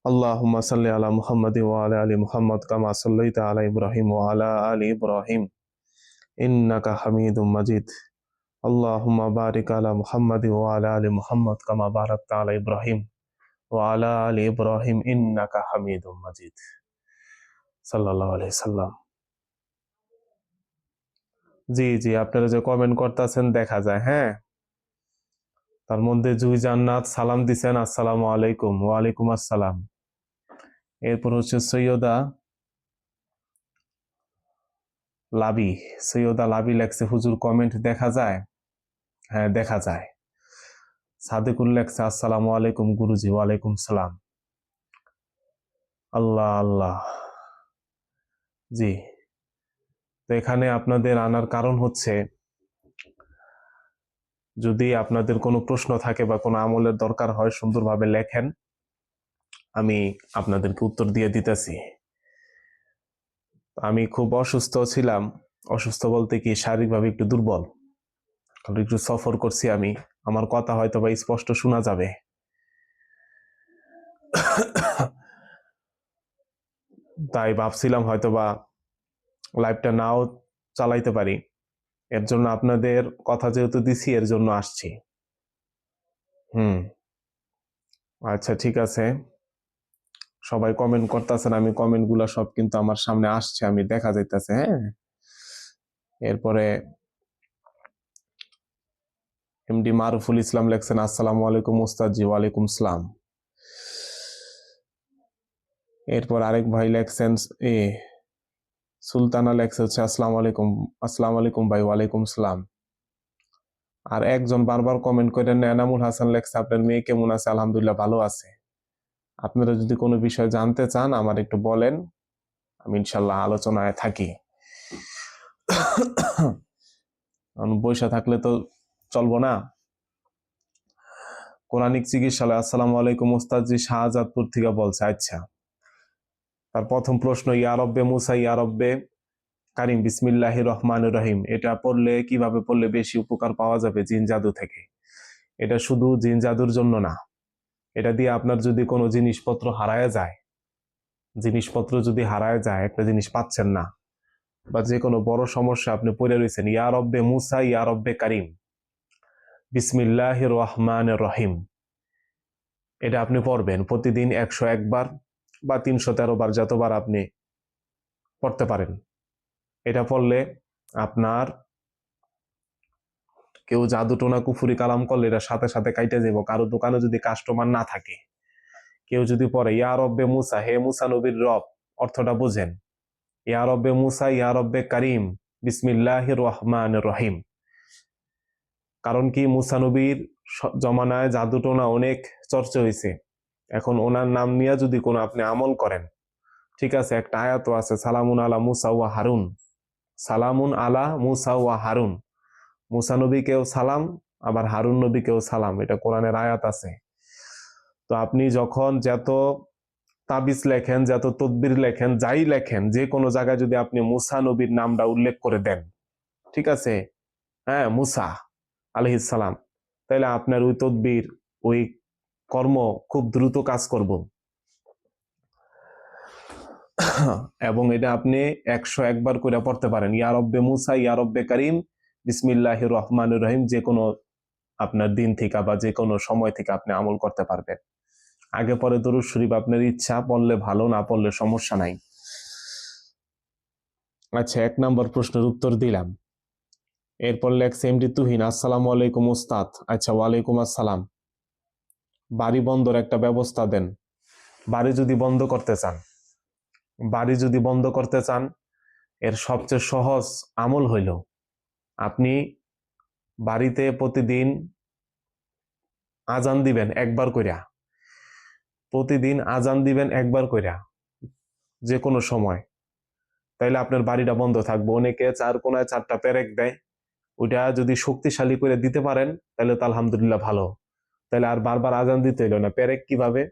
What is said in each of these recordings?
আল্লাহুম্মা সাল্লি আলা মুহাম্মাদি ওয়া আলা আলি মুহাম্মাদ কামা সাল্লাইতা আলা ইব্রাহিম ওয়া আলা আলি ইব্রাহিম ইন্নাকা হামিদুম মাজিদ। আল্লাহুম্মা বারিক আলা মুহাম্মাদি ওয়া আলা আলি মুহাম্মাদ কামা বারাকতা আলা ইব্রাহিম ওয়া আলা আলি ইব্রাহিম ইন্নাকা হামিদুম মাজিদ। সাল্লাল্লাহু আলাইহি সাল্লাম। জি জি, আপনারা যে কমেন্ট করতেছেন দেখা যায়। হ্যাঁ, তার মধ্যে জুই জান্নাত সালাম দিছেন, আসসালামু আলাইকুম। ওয়া আলাইকুম আসসালাম। এরপর হচ্ছে লাবি সৈয়দা লাবি লেখছে, হুজুর কমেন্ট দেখা যায়? হ্যাঁ, দেখা যায়। সাদেকুল লেখছে, আসসালামু আলাইকুম গুরুজি। ওয়ালাইকুম সালাম। আল্লাহ আল্লাহ। জি, তো এখানে আপনাদের আনার কারণ হচ্ছে, যদি আপনাদের কোনো প্রশ্ন থাকে বা কোনো আমলের দরকার হয় সুন্দরভাবে লেখেন, আমি আপনাদেরকে উত্তর দিয়ে দিতেছি। আমি খুব অসুস্থ ছিলাম। অসুস্থ বলতে কি, শারীরিকভাবে একটু দুর্বল, কারণ একটু সফর করছি আমি। আমার কথা হয়তো বা স্পষ্ট শোনা যাবে। তাই ভাবছিলাম হয়তোবা লাইভটা নাও চালাইতে পারি। এর জন্য আপনাদের কথা যেহেতু দিছি, এর জন্য আসছি। আচ্ছা, ঠিক আছে। সবাই কমেন্ট করতেছেন, আমি কমেন্ট গুলা সব কিন্তু আমার সামনে আসছে, আমি দেখা যাইতেছে। হ্যাঁ, এরপরে এমডি মারুফুল ইসলাম লেখছেন, আসসালামু আলাইকুম উস্তাদজি। ওয়ালাইকুম সালাম। এরপর আরেক ভাই লেখছেন, সুলতানা লেখছে হচ্ছে, আসসালামু আলাইকুম। আসসালামু আলাইকুম ভাই। ওয়ালাইকুম সালাম। আর একজন বারবার কমেন্ট করেন, এনামুল হাসান লেখছে, আপনার মেয়ে কেমন আছে? আলহামদুলিল্লাহ, ভালো আছে। আপনারা যদি কোনো বিষয় জানতে চান আমার একটু বলেন, আমি ইনশাল্লাহ আলোচনায় থাকি। বৈশা থাকলে তো চলবো না। কোরআনিক চিকিৎসালয়, আসসালামু আলাইকুম ওস্তাদজি, শাহজাদপুর থেকে বলছে। আচ্ছা, তার প্রথম প্রশ্ন, ইয়া রব্বে মুসা ইয়া রব্বে কারিম বিসমিল্লাহির রহমানির রহিম, এটা পড়লে কিভাবে পড়লে বেশি উপকার পাওয়া যাবে জিন জাদু থেকে? এটা শুধু জিন জাদুর জন্য না, এটা দিয়ে আপনার যদি কোনো জিনিসপত্র হারায় যায়, একটা জিনিস পাচ্ছেন না, বা যে কোনো বড় সমস্যা আপনি পড়ে রয়েছেন, ইয়া রব্বে মুসা ইয়া রব্বে কারিম বিসমিল্লাহির রহমানির রহিম, এটা আপনি পড়বেন প্রতিদিন 101 বার বা 313 বার, যতবার আপনি পড়তে পারেন। এটা পড়লে আপনার কেউ জাদু টোনা কুফুরি কালাম করলে এটা সাথে সাথে কাইটে যাব। কারো দোকানে যদি কাস্টমার না থাকে, কেউ যদি পড়ে ইয়া রব্বে মুসা, হে মুসা নবীর রব, অর্থটা বুঝেন, ইয়া রব্বে মুসা ইয়া রব্বে কারিম বিসমিল্লাহির রহমানির রহিম। কারণ কি, মুসা নবীর জমানায় জাদু টোনা অনেক চর্চা হয়েছে। এখন ওনার নাম নিয়ে যদি কোনো আপনি আমল করেন, ঠিক আছে, একটা আয়াত আছে, সালামুন আলা মুসা ওয়া হারুন, সালামুন আলা মুসা ওয়া হারুন, মুসা নবীকেও সালাম, আবার হারুন নবীকেও সালাম, এটা কোরআনের আয়াত আছে। তো আপনি যখন যত তাবিজ লেখেন, যত তদবির লেখেন, যাই লেখেন, যে কোনো জায়গায় যদি আপনি মুসা নবীর নামটা উল্লেখ করে দেন, ঠিক আছে, হ্যাঁ, মুসা আলাইহিস সালাম, তাহলে আপনার ওই তদবির, ওই কর্ম খুব দ্রুত কাজ করব। এবং এটা আপনি 101 বার করে পড়তে পারেন, ইয়া রব্বে মুসা ইয়া রব্বে কারিম বিসমিল্লাহির রহমানির রহিম, যে কোনো আপনার দিন থেকে বা যে কোনো সময় থেকে আপনি আমল করতে পারবেন। আগে পরে দরুদ শরীফ আপনার ইচ্ছা, পড়লে ভালো, না পড়লে সমস্যা নাই। আচ্ছা, 1 নম্বর প্রশ্নের উত্তর দিলাম। এরপর লেখছে এমডি তুহিন, আসসালামু আলাইকুম উস্তাদ। আচ্ছা, ওয়ালাইকুম আসসালাম। বাড়ি বন্ধর একটা ব্যবস্থা দেন। বাড়ি যদি বন্ধ করতে চান, এর সবচেয়ে সহজ আমল হইল, আপনি বাড়িতে প্রতিদিন আজান দিবেন একবার কইরা, প্রতিদিন আজান দিবেন একবার কইরা, যে কোনো সময়, তাইলে আপনার বাড়িটা বন্ধ থাকবে। অনেকে 4 কোনায় 4টা পেরেক দেয়, ওইটা যদি শক্তিশালী করে দিতে পারেন তাহলে তো আলহামদুলিল্লাহ ভালো। তাহলে আর বারবার আজান দিতে হইল না। পেরেক কিভাবে?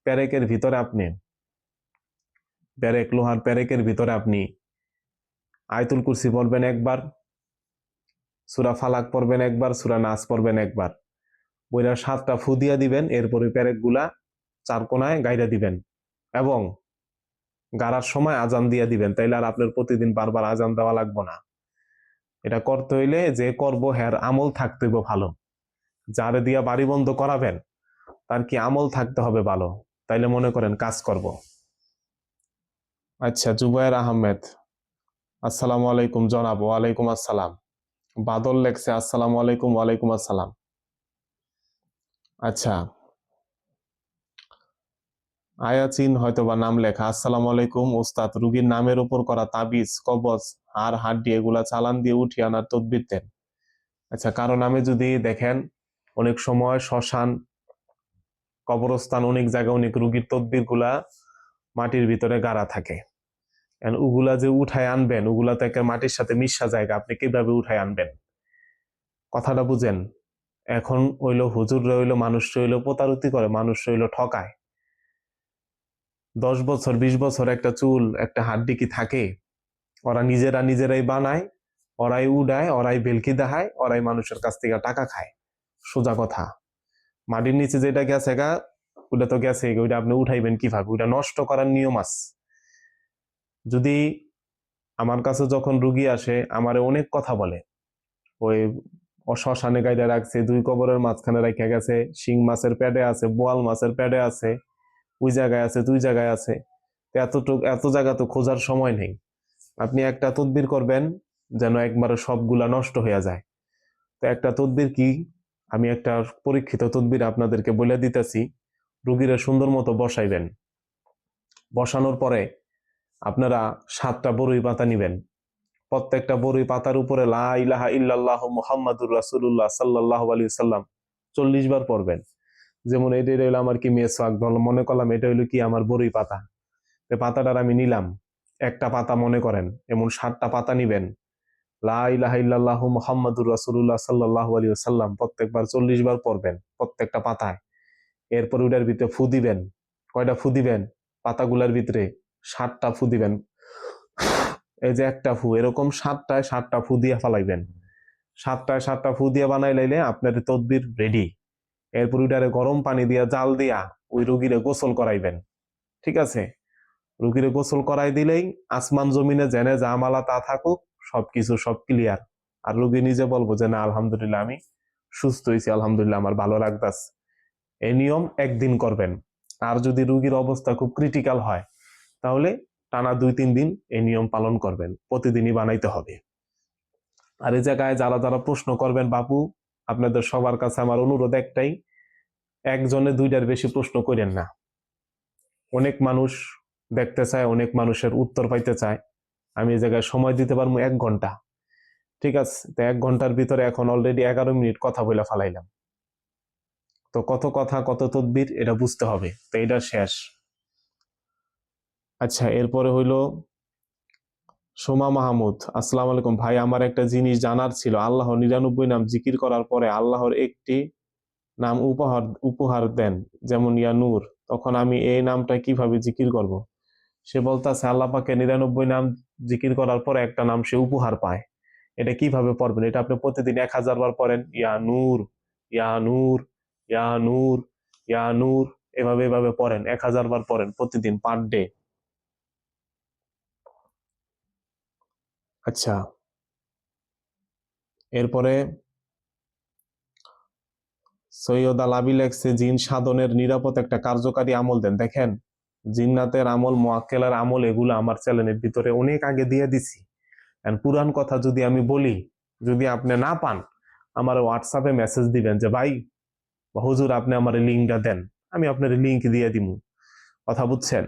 পেরেকের ভিতরে আপনি, লোহার পেরেকের ভিতরে আপনি আয়াতুল কুরসি পড়বেন একবার, সূরা ফালাক পড়বেন একবার, সূরা নাস পড়বেন একবার, বইরা 7টা ফু দিয়া দিবেন। এরপরে পেরেক গুলা চার কোনায় গাইরা দিবেন এবং গাড়ার সময় আজান দিয়ে দিবেন, তাইলে আর আপনার প্রতিদিন বারবার আজান দেওয়া লাগবে না। এটা করতে হইলে যে করব হ্যার আমল থাকতে হবে ভালো, যারে দিয়া বাড়ি বন্ধ করাবেন তার কি আমল থাকতে হবে ভালো, তাইলে মনে করেন কাজ করব। আচ্ছা, জুবায়ের আহমেদ, আসসালামু আলাইকুম জনাব। ওয়ালাইকুম আসসালাম। বাদল লেখছে আসসালামু আলাইকুম। ওয়ালাইকুম আসসালাম। আচ্ছা, আয়াচিন হয়তো বা নাম লেখা। আসসালামু আলাইকুম ওস্তাদ, রুগীর নামের উপর করা তাবিজ, কবজ, হাড় হাড্ডি এগুলা চালান দিয়ে উঠিয়ে আনার তদবির দেন। আচ্ছা, কারো নামে যদি দেখেন অনেক সময় শ্মশান, কবরস্থান, অনেক জায়গায় অনেক রুগীর তদবির গুলা মাটির ভিতরে গাড়া থাকে, ওগুলা যে উঠায় আনবেন, ওগুলা তো একটা মাটির সাথে মিশা জায়গা, আপনি কিভাবে উঠায় আনবেন? কথাটা বুঝেন। এখন হইলো হুজুররা হইলো মানুষ হইলো প্রতারতি করে, মানুষ হইলো ঠকায়। 10 বছর 20 বছর একটা চুল একটা হাড্ডি কি থাকে? ওরা নিজেরাই বানায়, ওরাই উড়ায়, ওরাই ভেলকি দেখায়, ওরাই মানুষের কাছ থেকে টাকা খায়। সোজা কথা। মাটির নিচে যেটা গেছে গা, ওটা তো গেছে, ওইটা আপনি উঠাইবেন কিভাবে? ওইটা নষ্ট করার নিয়ম আছে। যদি আমার কাছে যখন রুগী আসে, আমারে অনেক কথা বলে, ওই শ্মশানে গাইডা রাখছে, 2 কবরের মাঝখানে রাখা গেছে, শিং মাছের প্যাডে আছে, বোয়াল মাছের প্যাডে আছে, ওই জায়গায় আছে, 2 জায়গায় আছে। এত জায়গা তো খোঁজার সময় নেই। আপনি একটা তদবির করবেন যেন একবারে সবগুলা নষ্ট হয়ে যায়। তো একটা তদবির কি, আমি একটা পরীক্ষিত তদবির আপনাদেরকে বলে দিতেছি। রুগীরা সুন্দর মতো বসাইবেন। বসানোর পরে আপনারা 7টা বরই পাতা নিবেন। প্রত্যেকটা বরই পাতার উপরে লা ইলাহা ইল্লাল্লাহু মুহাম্মাদুর রাসূলুল্লাহ সাল্লাল্লাহু আলাইহি সাল্লাম 40 বার পড়বেন। যেমন এটা হইলো আমার কি মেসওয়াক, মনে করলাম এটা হইলো কি আমার বরই পাতা, পাতাটার আমি নিলাম একটা পাতা, মনে করেন এমন 7টা পাতা নিবেন। লা ইলাহা ইল্লাল্লাহু মুহাম্মাদুর রাসূলুল্লাহ সাল্লাল্লাহু আলাইহি ওয়াসাল্লাম প্রত্যেকবার 40 বার পড়বেন প্রত্যেকটা পাতায়। এরপর ওটার ভিতরে ফু দিবেন। কয়টা ফু দিবেন? পাতাগুলার ভিতরে 7টা ফু দিবেন। এই যে একটা ফু, এরকম 7টায় 7টা ফু দিয়ে ফালাইবেন। 7টায় 7টা ফু দিয়ে বানাই লাইলে আপনার তদবির রেডি। এরপর ওইটারে গরম পানি দিয়া জাল দিয়া ওই রোগীরে গোসল করাইবেন। ঠিক আছে? রুগীরে গোসল করাই দিলেই আসমান জমিনে জেনে যা মালা তা থাকুক, সবকিছু সব ক্লিয়ার। আর রুগী নিজে বলবো যে না আলহামদুলিল্লাহ আমি সুস্থ হয়েছি, আলহামদুলিল্লাহ আমার ভালো লাগতাছে। এই নিয়ম একদিন করবেন। আর যদি রুগীর অবস্থা খুব ক্রিটিক্যাল হয় তাহলে টানা 2-3 দিন এই নিয়ম পালন করবেন, প্রতিদিনই বানাইতে হবে। আর এই জায়গায় যারা যারা প্রশ্ন করবেন বাপু, আপনাদের সবার কাছে আমার অনুরোধ একটাই, একজনে 2টার বেশি প্রশ্ন করেন না। অনেক মানুষ দেখতে চায়, অনেক মানুষের উত্তর পাইতে চায়। আমি এই জায়গায় সময় দিতে পারবো 1 ঘন্টা। ঠিক আছে, তো 1 ঘন্টার ভিতরে এখন অলরেডি 11 মিনিট কথা বলে ফালাইলাম। তো কত কথা কত তদবির এটা বুঝতে হবে, তো এটা শেষ। আচ্ছা, এরপরে হইলো সোমা মাহমুদ, আসসালামু আলাইকুম ভাই, আমার একটা জিনিস জানার ছিল। আল্লাহর 99 নাম জিকির করার পরে আল্লাহর একটি নাম উপহার উপহার দেন, যেমন ইয়া নূর, তখন আমি এই নামটা কিভাবে জিকির করব? সে বলতেছে আল্লাহ পাকে 99 নাম জিকির করার পরে একটা নাম সে উপহার পায়। এটা কিভাবে পড়বেন? এটা আপনি প্রতিদিন 1000 বার পড়েন, ইয়া নূর, ইয়া নূর, ইয়া নূর, ইয়া নূর, এভাবে এভাবে পড়েন, 1000 বার পড়েন প্রতিদিন পার ডে। আচ্ছা, এরপরে সৈয়দ আল আবি লেখছে জিন সাধনের নিরাপদ একটা কার্যকারী আমল দেন। দেখেন, জিন্নাতের আমল, মোয়াক্কেলের আমল, এগুলো আমার চ্যানেলের ভিতরে অনেক আগে দিয়ে দিছি। পুরান কথা যদি আমি বলি, যদি আপনি না পান, আমার হোয়াটসঅ্যাপে মেসেজ দিবেন যে ভাই বা হুজুর আপনি আমার লিঙ্কটা দেন, আমি আপনার লিঙ্ক দিয়ে দিব। কথা বুঝছেন?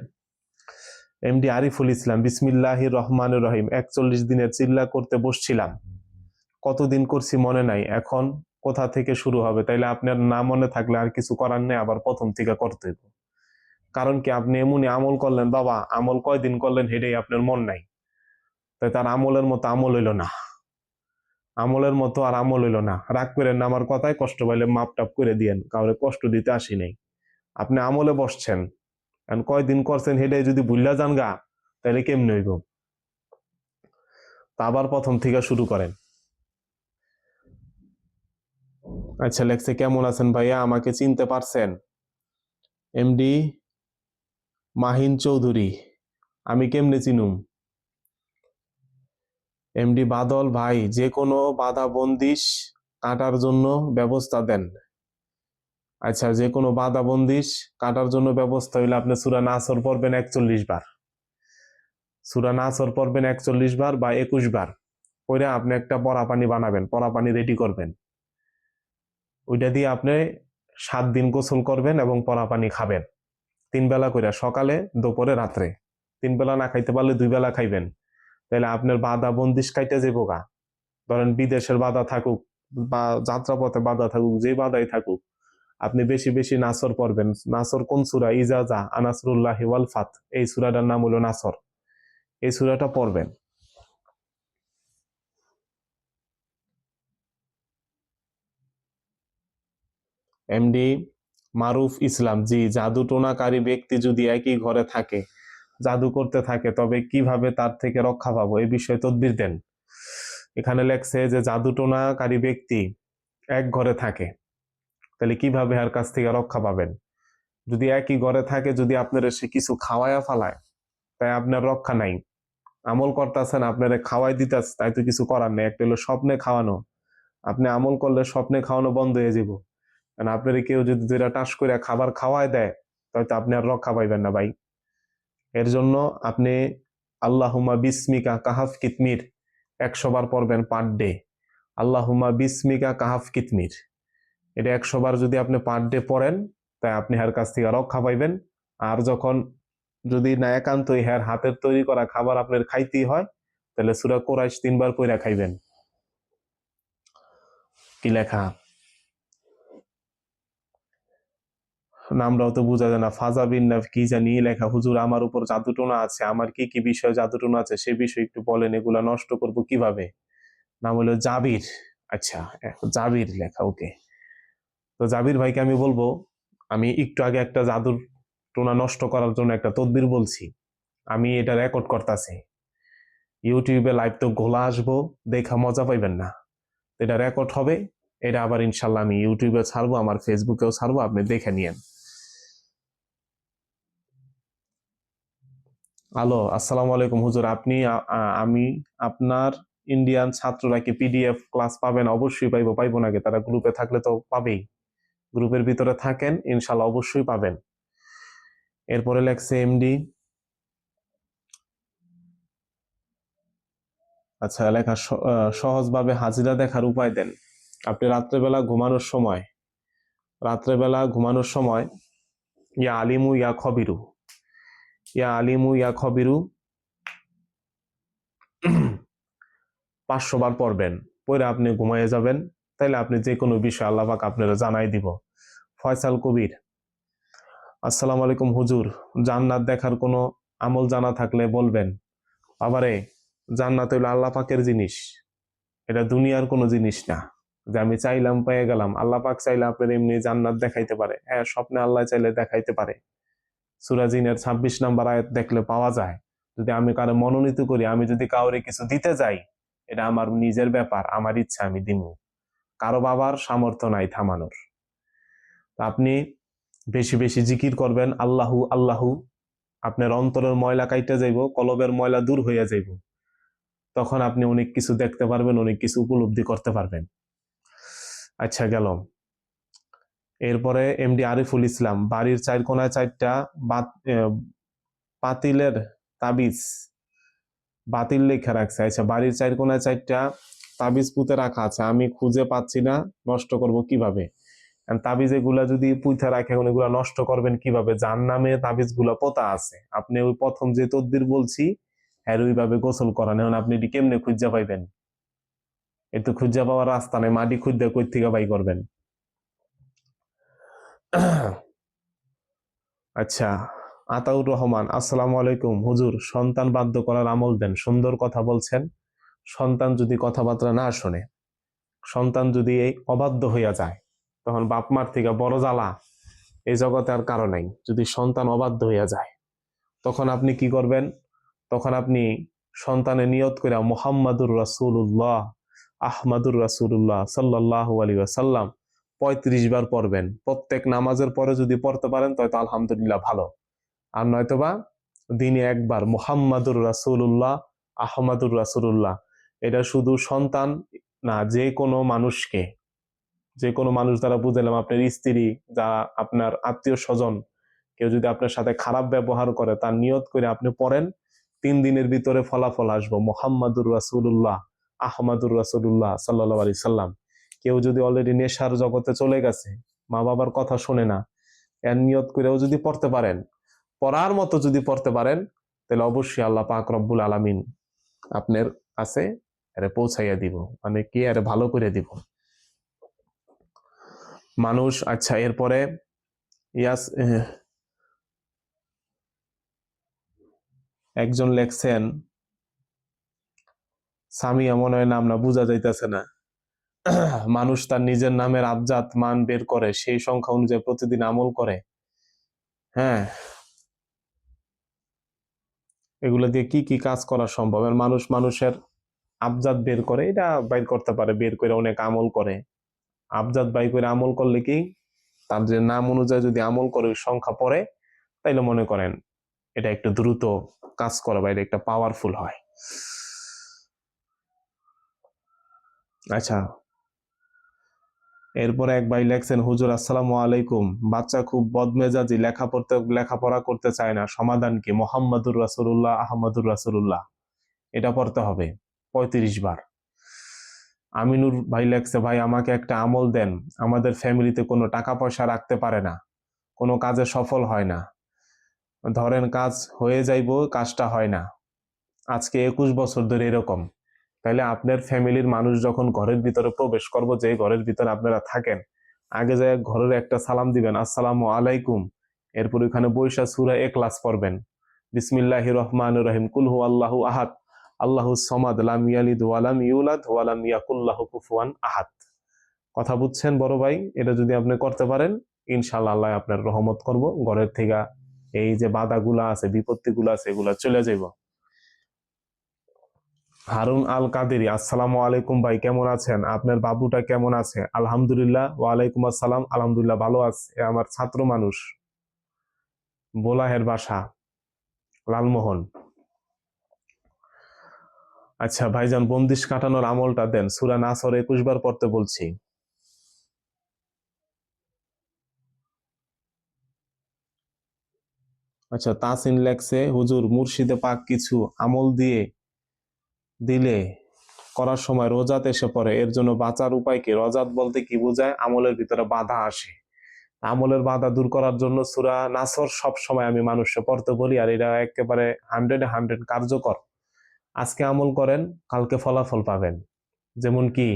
এমডি আরিফুল ইসলাম, বিসমিল্লাহির রহমানির রহিম, 41 দিনের চিল্লা করতে বসছিলাম, কতদিন করছি মনে নাই, এখন কোথা থেকে শুরু হবে? তাইলে আপনার না মনে থাকলে আর কিছু করার নেই, আবার প্রথম থেকে করতে হবে। কারণ কি, আপনি এমনই আমল করলেন বাবা, আমল কয়দিন করলেন হেডেই আপনার মন নাই, তাই তার আমলের মতো আমল হইল না। আমলের মতো আর আমল হইল না। রাগ করেন না আমার কথায়, কষ্ট পাইলে মাপ টাপ করে দিয়েন, কাউরে কষ্ট দিতে আসি নাই। আপনি আমলে বসছেন, কয়দিন করছেন হেডে যদি ভুল্লা যান গা, তাহলে কেমনে হইব? তা আবার প্রথম থেকে শুরু করেন। আচ্ছা, লেখছে কেমন আছেন ভাইয়া, আমাকে চিনতে পারছেন? এমডি মাহিন চৌধুরী, আমি কেমনে চিনুম? এমডি বাদল ভাই, যে কোনো বাধা বন্দিশ কাটার জন্য ব্যবস্থা দেন। আচ্ছা, যে কোনো বাধা বন্দিশ কাটার জন্য ব্যবস্থা হইলে আপনি সূরা নাসর পড়বেন 41 বার। সূরা নাসর পড়বেন 41 বার বা 21 বার পরে আপনি একটা পরা পানি বানাবেন, পরা পানি রেডি করবেন। ওইটা দিয়ে আপনি 7 দিন গোসল করবেন এবং পরা পানি খাবেন 3 বেলা করে, সকালে, দুপুরে, রাত্রে। 3 বেলা না খাইতে পারলে 2 বেলা খাইবেন। তাহলে আপনার বাধা বন্দিশ কাইটে যাবো গা। ধরেন বিদেশের বাধা থাকুক বা যাত্রাপথে বাধা থাকুক, যে বাধাই থাকুক, আপনি বেশি বেশি নাসর পড়বেন। নাসর কোন সূরা? ইজাজা আনাসরুল্লাহি ওয়াল ফাত, এই সূরাটার নাম হলো নাসর। এই সূরাটা পড়বেন। এমডি মারুফ ইসলাম, জি, জাদু টোনাকারী ব্যক্তি যদি একই ঘরে থাকে, জাদু করতে থাকে, তবে কিভাবে তার থেকে রক্ষা পাবো, এই বিষয়ে তদবির দেন। এখানে লেখছে যে জাদু টোনাকারী ব্যক্তি এক ঘরে থাকে, তাহলে কিভাবে এর কাছ থেকে রক্ষা পাবেন? যদি একই ঘরে থাকে, যদি আপনার সে কিছু খাওয়ায়া ফালায়, তাই আপনার রক্ষা নাই। আমল করতেছেন, আপনারা খাওয়াই দিতেছে, তাই তো কিছু করার নেই। একটা হলো স্বপ্নে খাওয়ানো, আপনি আমল করলে স্বপ্নে খাওয়ানো বন্ধ হয়ে যাব। কারণ আপনার কেউ যদি দুইটা টাস করে খাবার খাওয়ায় দেয়, তাহলে আপনি আর রক্ষা পাইবেন না ভাই। এর জন্য আপনি আল্লাহুম্মা বিসমিকা কাহাফ কিতমির 100 বার পড়বেন পার ডে। আল্লাহুম্মা বিসমিকা কাহাফ কিতমির, এটা 100 বার যদি আপনি পার ডে পড়েন, তাই আপনি এর কাছ থেকে রক্ষা পাইবেন। আর যখন যদি না একান্তই হ্যার হাতের তৈরি করা খাবার আপনার খাইতেই হয়, তাহলে সূরা কুরাইশ 3 বার কইরা খাইবেন। কি লেখা? নামটাও তো বোঝা যায় না, ফাজাবিন না কি জানি লেখা। হুজুর, আমার উপর জাদুটোনা আছে, আমার কি কি বিষয় জাদুটোনা আছে সে বিষয়ে একটু বলেন, এগুলা নষ্ট করব কিভাবে? নাম হলো জাবির। আচ্ছা, জাবির লেখা, ওকে। তো জাবির ভাইকে আমি বলবো, আমি একটু আগে একটা জাদুর টোনা নষ্ট করার জন্য একটা তদবির বলছি, আমি এটা রেকর্ড করতেছি। ইউটিউবে লাইভ তো ঘোলা আসবো, দেখা মজা পাইবেন না। এটা রেকর্ড হবে, এটা আবার ইনশাল্লাহ আমি ইউটিউবে ছাড়বো, আমার ফেসবুকেও ছাড়বো, আপনি দেখে নিয়েন। হ্যালো, আসসালামু আলাইকুম হুজুর, আপনি আমি আপনার ইন্ডিয়ান ছাত্ররা কি পিডিএফ ক্লাস পাবেন? অবশ্যই পাইবো, পাইবো নাকি? তারা গ্রুপে থাকলে তো পাবেই। গ্রুপের ভিতরে থাকেন, ইনশাল্লাহ অবশ্যই পাবেন। এরপরে লেখছে এমডি, আচ্ছা লেখা, সহজভাবে হাজিরা দেখার উপায় দেন। আপনি রাত্রেবেলা ঘুমানোর সময় ইয়া আলিমু ইয়া খবিরু, ইয়া আলিমু ইয়া খবিরু 500 বার পড়বেন, পরে আপনি ঘুমাইয়ে যাবেন। তাইলে আপনি যে কোনো বিষয় আল্লাহ পাক আপনারা জানাই দিব। ফয়সাল কবির, আসসালামু আলাইকুম হুজুর, জান্নাত দেখার কোনো আমল জানা থাকলে বলবেন। বাবারে, জান্নাত হইলো আল্লাহ পাকের জিনিস, এটা দুনিয়ার কোনো জিনিস না যে আমি চাইলাম পেয়ে গেলাম। আল্লাহ পাক চাইলে আপনার এমনি জান্নাত দেখাইতে পারে, হ্যাঁ, স্বপ্নে আল্লাহ চাইলে দেখাইতে পারে। সূরা জিনের 26 নম্বর আয়াত দেখলে পাওয়া যায়। যদি আমি কারো মনোনীত করি, আমি যদি কাউরে কিছু দিতে যাই, এটা আমার নিজের ব্যাপার, আমার ইচ্ছা, আমি দিব। কারো বাবার সামর্থ্য নাই থামানোর। আপনি বেশি বেশি জিকির করবেন, আল্লাহু আল্লাহু। আপনার অন্তরের ময়লা কাইটে যাইব, কলবের ময়লা দূর হইয়া যাইব। তখন আপনি অনেক কিছু দেখতে পারবেন, অনেক কিছু উপলব্ধি করতে পারবেন। আচ্ছা, গেল। এরপরে এমডি আরিফুল ইসলাম, বাড়ির 4 কোনায় 4টা পাতিলের তাবিজ, বাতিল লেখা রাখছে। আচ্ছা, বাড়ির 4 কোনায় 4টা তাবিজ পুঁতে রাখা আছে, আমি খুঁজে পাচ্ছি না, নষ্ট করব কিভাবে? তাবিজ এগুলা যদি পুঁতে রাখে, এগুলা নষ্ট করবেন কিভাবে? যার নামে তাবিজ গুলা পোতা আছে, আপনি ওই প্রথম যে তদবির বলছি, হ্যাঁ, ওইভাবে গোসল করান। এখন আপনি এটি কেমনে খুঁজে পাইবেন? একটু খুঁজে পাওয়ার রাস্তা নেই, মাটি খুঁজে কই থেকে বাই করবেন? আচ্ছা, আতাউর রহমান, আসসালামু আলাইকুম হুজুর, সন্তান বাধ্য করার আমল দেন। সুন্দর কথা বলছেন। সন্তান যদি কথাবার্তা না শোনে, সন্তান যদি এই অবাধ্য হইয়া যায়, তখন বাপ মার থেকে বড় জ্বালা এই জগতে আর কারো নাই। যদি সন্তান অবাধ্য হইয়া যায়, তখন আপনি কি করবেন? তখন আপনি সন্তানের নিয়ত করে মুহাম্মাদুর রাসূলুল্লাহ, আহমাদুর রাসূলুল্লাহ সাল্লাল্লাহু আলাইহি ওয়াসাল্লাম 35 বার পড়বেন। প্রত্যেক নামাজের পরে যদি পড়তে পারেন তো আলহামদুলিল্লাহ ভালো, আর নয়তোবা দিনে একবার মুহাম্মাদুর রাসূলুল্লাহ আহমাদুর রাসূলুল্লাহ, এটা শুধু সন্তান না, যে কোনো মানুষকে, যে কোনো মানুষ দ্বারা বুঝালাম, আপনার স্ত্রী, যা আপনার আত্মীয় স্বজন, কেউ যদি আপনার সাথে খারাপ ব্যবহার করে তার নিয়ত করে আপনি পড়েন, 3 দিনের ভিতরে ফলাফল আসবো মুহাম্মাদুর রাসূলুল্লাহ আহমাদুর রাসূলুল্লাহ সাল্লাল্লাহু আলাইহি সাল্লাম। কেউ যদি অলরেডি নেশার জগতে চলে গেছে, মা বাবার কথা শোনে না, এর নিয়ত করেও যদি পড়তে পারেন, পড়ার মতো যদি পড়তে পারেন, তাহলে অবশ্যই আল্লাহ পাক রব্বুল আলামিন আপনার কাছে এর পৌঁছাইয়া দিব, মানে কি আরে ভালো করে দিব মানুষ। আচ্ছা, এরপরে ইয়াস একজন লেখছেন, সামিয়া মনে হয় নাম, না বোঝা যাইতেছে না। মানুষ তার নিজের নামের আবজাত মান বের করে, সেই সংখ্যা অনুযায়ী প্রতিদিন আমল করে। হ্যাঁ, এগুলো দিয়ে কি কি কাজ করা সম্ভব? আর মানুষ মানুষের আবজাত বের করে, এটা বাইর করতে পারে, বের করে অনেক আমল করে। আবজাত বাই করে আমল করলে কি, তার যে নাম অনুযায়ী যদি আমল করে সংখ্যা পড়ে, তাইলে মনে করেন এটা একটু দ্রুত কাজ করে বা এটা একটা পাওয়ারফুল হয়। আচ্ছা, এরপরে এক ভাই লেখছেন, হুজুর আসসালামু আলাইকুম, বাচ্চা খুব বদমেজাজি, লেখাপড়া করতে চায় না, সমাধান কি? মুহাম্মাদুর রাসূলুল্লাহ আহমদুর রাসূলুল্লাহ, এটা পড়তে হবে 35 বার। আমিনুর ভাই লেখছে, ভাই আমাকে একটা আমল দেন, আমাদের ফ্যামিলিতে কোনো টাকা পয়সা রাখতে পারে না, কোনো কাজে সফল হয় না, ধরেন কাজ হয়ে যাইব, কাজটা হয় না, আজকে 21 বছর ধরে এরকম। তাইলে আপনার ফ্যামিলির মানুষ যখন ঘরের ভিতরে প্রবেশ করবো, যে ঘরের ভিতরে আপনারা থাকেন, আগে যায় ঘরের একটা সালাম দিবেন, আসসালামু আলাইকুম। এরপর ওইখানে বৈশা সূরা ইখলাস পড়বেন, বিসমিল্লাহির রহমানির রহিম, কুল হু আল্লাহু আহাদ আল্লাহুস সামাদ লাম ইয়ালিদ ওয়া লাম ইউলাদ ওয়া লাম ইয়াকুল লাহু কুফুয়ান আহাদ। কথা বুঝছেন বড় ভাই? এটা যদি আপনি করতে পারেন, ইনশাআল্লাহ আল্লাহ আপনার রহমত করব, ঘরের থেকে এই যে বাধাগুলা আছে, বিপত্তিগুলো আছে, এগুলা চলে যাইব। হারুন আল কাদেরি, আসসালামু আলাইকুম ভাই, কেমন আছেন? আপনার বাবুটা কেমন আছে? আলহামদুলিল্লাহ। ওয়ালাইকুম আসসালাম, আলহামদুলিল্লাহ ভালো আছে। এ আমার ছাত্র মানুষ, বোলাহের বাসা, লালমোহন। আচ্ছা ভাইজান, বন্দিশ কাটানোর আমলটা দেন, সূরা নাসর 21 বার পড়তে বলছি। আচ্ছা, তাসিন লেখছে, হুজুর মুর্শিদে পাক কিছু আমল দিলে করার সময় রোজাত এসে পড়ে, এর জন্য বাঁচার উপায় কি? রোজাত বলতে কি বোঝায়? আমলের ভিতরে বাধা আসে, আমলের বাধা দূর করার জন্য সূরা নাসর সব সময় আমি মানুষকে পড়তে বলি, আর এটা একেবারে 100-100 কার্যকর। আজকে আমল করেন, কালকে ফলাফল পাবেন। যেমন কি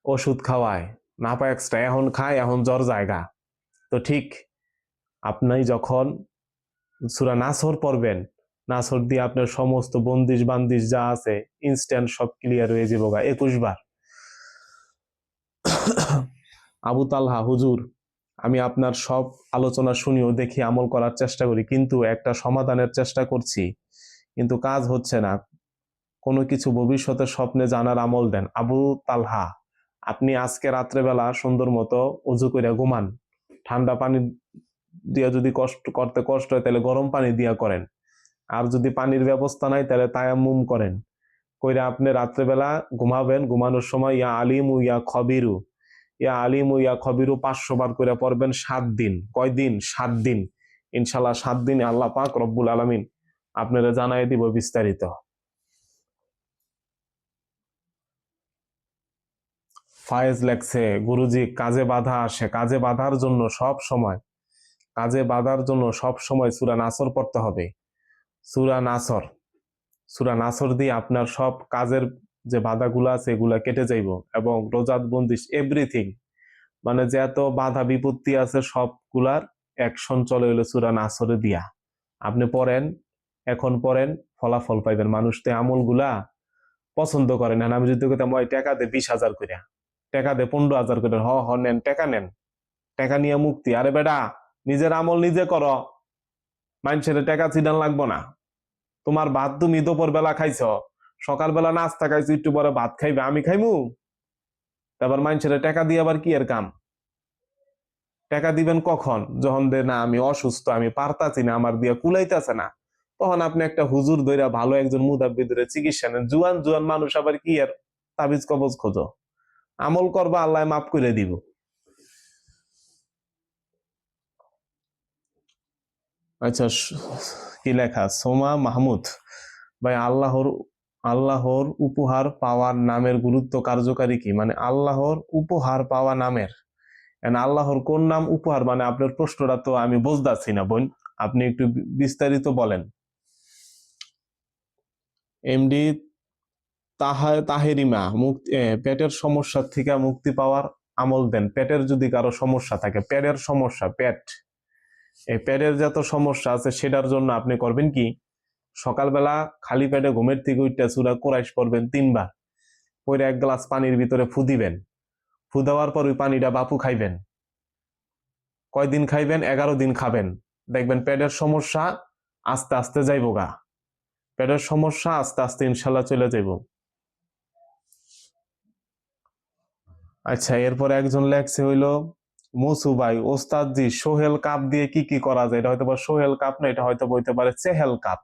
ওষুধ খাওয়ায়, না পায় এক্সট্রা, এখন খায়, এখন জ্বর জায়গা, তো ঠিক আপনি যখন সূরা নাসর পড়বেন, নাসর দিয়ে আপনার সমস্ত বন্দিশ বান্দিশ যা আছে ইনস্ট্যান্ট সব ক্লিয়ার হয়ে যাবো 21 বার। আবু তালহা, হুজুর আমি আপনার সব আলোচনা শুনিও দেখি, আমল করার চেষ্টা করি, কিন্তু একটা সমাধানের চেষ্টা করছি, কিন্তু কাজ হচ্ছে না, কোনো কিছু ভবিষ্যতের স্বপ্নে জানার আমল দেন। আবু তালহা, আপনি আজকে রাত্রেবেলা সুন্দর মতো উজু করে ঘুমান, ঠান্ডা পানি দিয়া যদি কষ্ট হয় তাহলে গরম পানি দিয়া করেন, আর যদি পানির ব্যবস্থা নাই তাহলে তায়াম্মুম করেন, কইরা আপনি রাত্রেবেলা ঘুমাবেন, ঘুমানোর সময় ইয়া আলিমু ইয়া খবিরু, ইয়া আলিমু ইয়া খবিরু 500 বার করে পড়বেন 7 দিন। কয়দিন? 7 দিন। ইনশাল্লাহ 7 দিন আল্লাহ পাক রব্বুল আলামিন আপনারা জানাই দিব বিস্তারিত। ফায়েজ লেখছে, গুরুজি কাজে বাধা আসে, কাজে বাধার জন্য সব সময় সূরা নাসর পড়তে হবে। সূরা নাসর, সূরা নাসর দিয়ে আপনার সব কাজের যে বাধাগুলো আছে এগুলা কেটে যাইব, এবং রোজাত বন্দিশ এভরিথিং, মানে যে এত বাধা বিপত্তি আছে সবগুলার অ্যাকশন চলে হলো সূরা নাসরে দিয়া। আপনি পড়েন, এখন পড়েন, ফলাফল পাইবেন। মানুষ তো আমলগুলা পছন্দ করে না, আমি যদি কইতাম ওই টাকা দে 20,000 করে, টাকা দে 15,000 করে, নেন টাকা, নেন টাকা নিয়ে মুক্তি। আরে বেটা, নিজের আমল নিজে করো, মানুষের টাকা চিনান লাগবো না। তোমার ভাত তুমি দুপুর বেলা খাইছ, সকালবেলা নাস্তা খাইছো, একটু পরে ভাত খাইবে, আমি খাইমু? তারপর মানুষের টাকা দিয়ে আবার কি এর কাম? টাকা দিবেন কখন? যখন দে না আমি অসুস্থ, আমি পারতাছি না, আমার দিয়ে কুলাইতেছে না, তখন আপনি একটা হুজুর ধইরা ভালো একজন মুদাব্বি ধরে চিকিৎসা নেন। জুয়ান জুয়ান মানুষ আবার কি এর তাবিজ কবজ খোঁজো? আমল করবা, আল্লাহ মাফ করে দিব। আচ্ছা, কি লেখা? সোমা মাহমুদ ভাই, আল্লাহর উপহার পাওয়ার নামের গুরুত্ব কার্যকারী কি? মানে আল্লাহর উপহার পাওয়া নামের, আল্লাহর কোন নাম উপহার? মানে আপনার প্রশ্নটা তো আমি বুঝতেছি না বোন, আপনি একটু বিস্তারিত বলেন। এমডি তাহেরিমা, পেটের সমস্যা থেকে মুক্তি পাওয়ার আমল দেন। পেটের যদি কারো সমস্যা থাকে, পেটের সমস্যা, এই পেটের যত সমস্যা আছে সেটার জন্য আপনি করবেন কি, সকালবেলা খালি পেটে ঘুমের থেকে উঠতে সূরা কুরাইশ পড়বেন 3 বার, পরে 1 গ্লাস পানির ভিতরে ফু দিবেন। ফু দেওয়ার পর ওই পানিটা বাপু খাইবেন। কয়দিন খাইবেন? 11 দিন খাবেন। দেখবেন পেটের সমস্যা আস্তে আস্তে যাইব গা। পেটের সমস্যা আস্তে আস্তে ইনশাল্লাহ চলে যাইব। আচ্ছা, এরপরে একজন লেখছে হইলো মুসু ভাই, ওস্তাদ জি সোহেল কাপ দিয়ে কি কি করা যায়? এটা হয়তো বা সোহেল কাপ না, এটা হয়তো বলতে পারে চেহেল কাপ।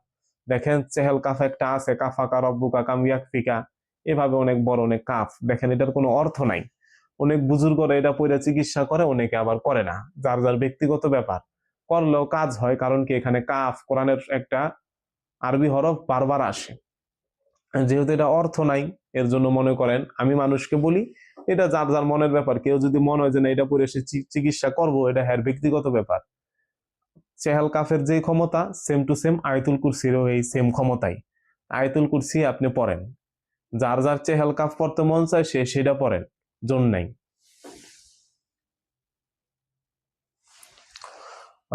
দেখেন চেহেল কাপ একটা আছে, কাফাকা রব্বুকা কাম ইয়াকফিকা, এভাবে অনেক বড় অনেক কাপ। দেখেন এটার কোনো অর্থ নাই। অনেক বুজুর্গরা এটা পড়ে চিকিৎসা করে, অনেকে আবার করে না, যার যার ব্যক্তিগত ব্যাপার। করলেও কাজ হয়, কারণ কি এখানে কাফ কোরআনের একটা আরবি হরফ বারবার আসে। যেহেতু এটা অর্থ নাই, এর জন্য মনে করেন আমি মানুষকে বলি, এটা যার যার মনের ব্যাপার। কেউ যদি মনে হয় যে না এটা পরে সে চিকিৎসা করবো, এটা হ্যার ব্যক্তিগত ব্যাপার। চেহাল কাফের যে ক্ষমতা, সেম টু সেম আয়াতুল কুরসিরও এই সেম ক্ষমতাই। আয়াতুল কুরসি আপনি পড়েন, যার যার চেহাল কাফ পড়তে মন চায় সে সেটা পড়েন, জোর নাই।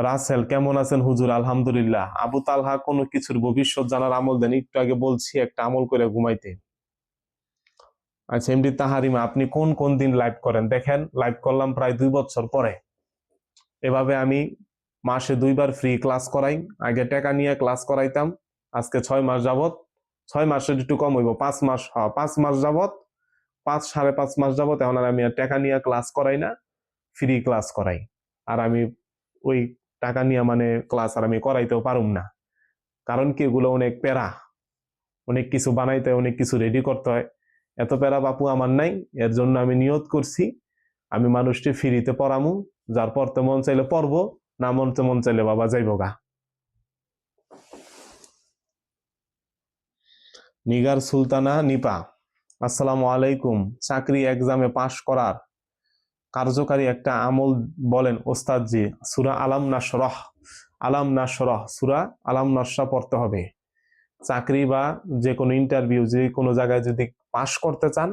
রাসেল, কেমন আছেন হুজুর? আলহামদুলিল্লাহ। আবু তালহা, কোনো কিছুর ভবিষ্যৎ জানার আমল দেন। একটু আগে বলছি একটা আমল করে ঘুমাইতে। আচ্ছা, এমডি তাহারিমা, আপনি কোন কোন দিন লাইভ করেন? দেখেন লাইভ করলাম প্রায় 2 বছর পরে। এভাবে আমি মাসে 2 বার ফ্রি ক্লাস করাই। আগে টাকা নিয়ে ক্লাস করাইতাম, আজকে 6 মাস যাবত, 6 মাসের একটু কম হইব, 5 মাস, 5 মাস যাবত, 5 সাড়ে 5 মাস যাবত এখন আর আমি আর টাকা নিয়ে ক্লাস করাই না, ফ্রি ক্লাস করাই। আর আমি ওই টাকা নিয়ে মানে ক্লাস আর আমি করাইতেও পারুম না, কারণ কি এগুলো অনেক প্যারা, অনেক কিছু বানাইতে হয়, অনেক কিছু রেডি করতে হয়। এত প্যারা বাপু আমার নাই। এর জন্য আমি নিয়ত করছি আমি মানুষটি ফ্রিতে পড়ামু, যার পড়তে মন চাইলে পড়বো, না মন চাইলে বাবা যাইব গা। নিগার সুলতানা নিপা, আসসালামু আলাইকুম। চাকরি এক্সামে পাশ করার কার্যকারী একটা আমল বলেন ওস্তাদজি। সূরা আলাম নাশরাহ, সূরা আলাম নাশরাহ পড়তে হবে। চাকরি বা যে কোনো ইন্টারভিউ, যে কোনো জায়গায় যদি পাশ করতে চান,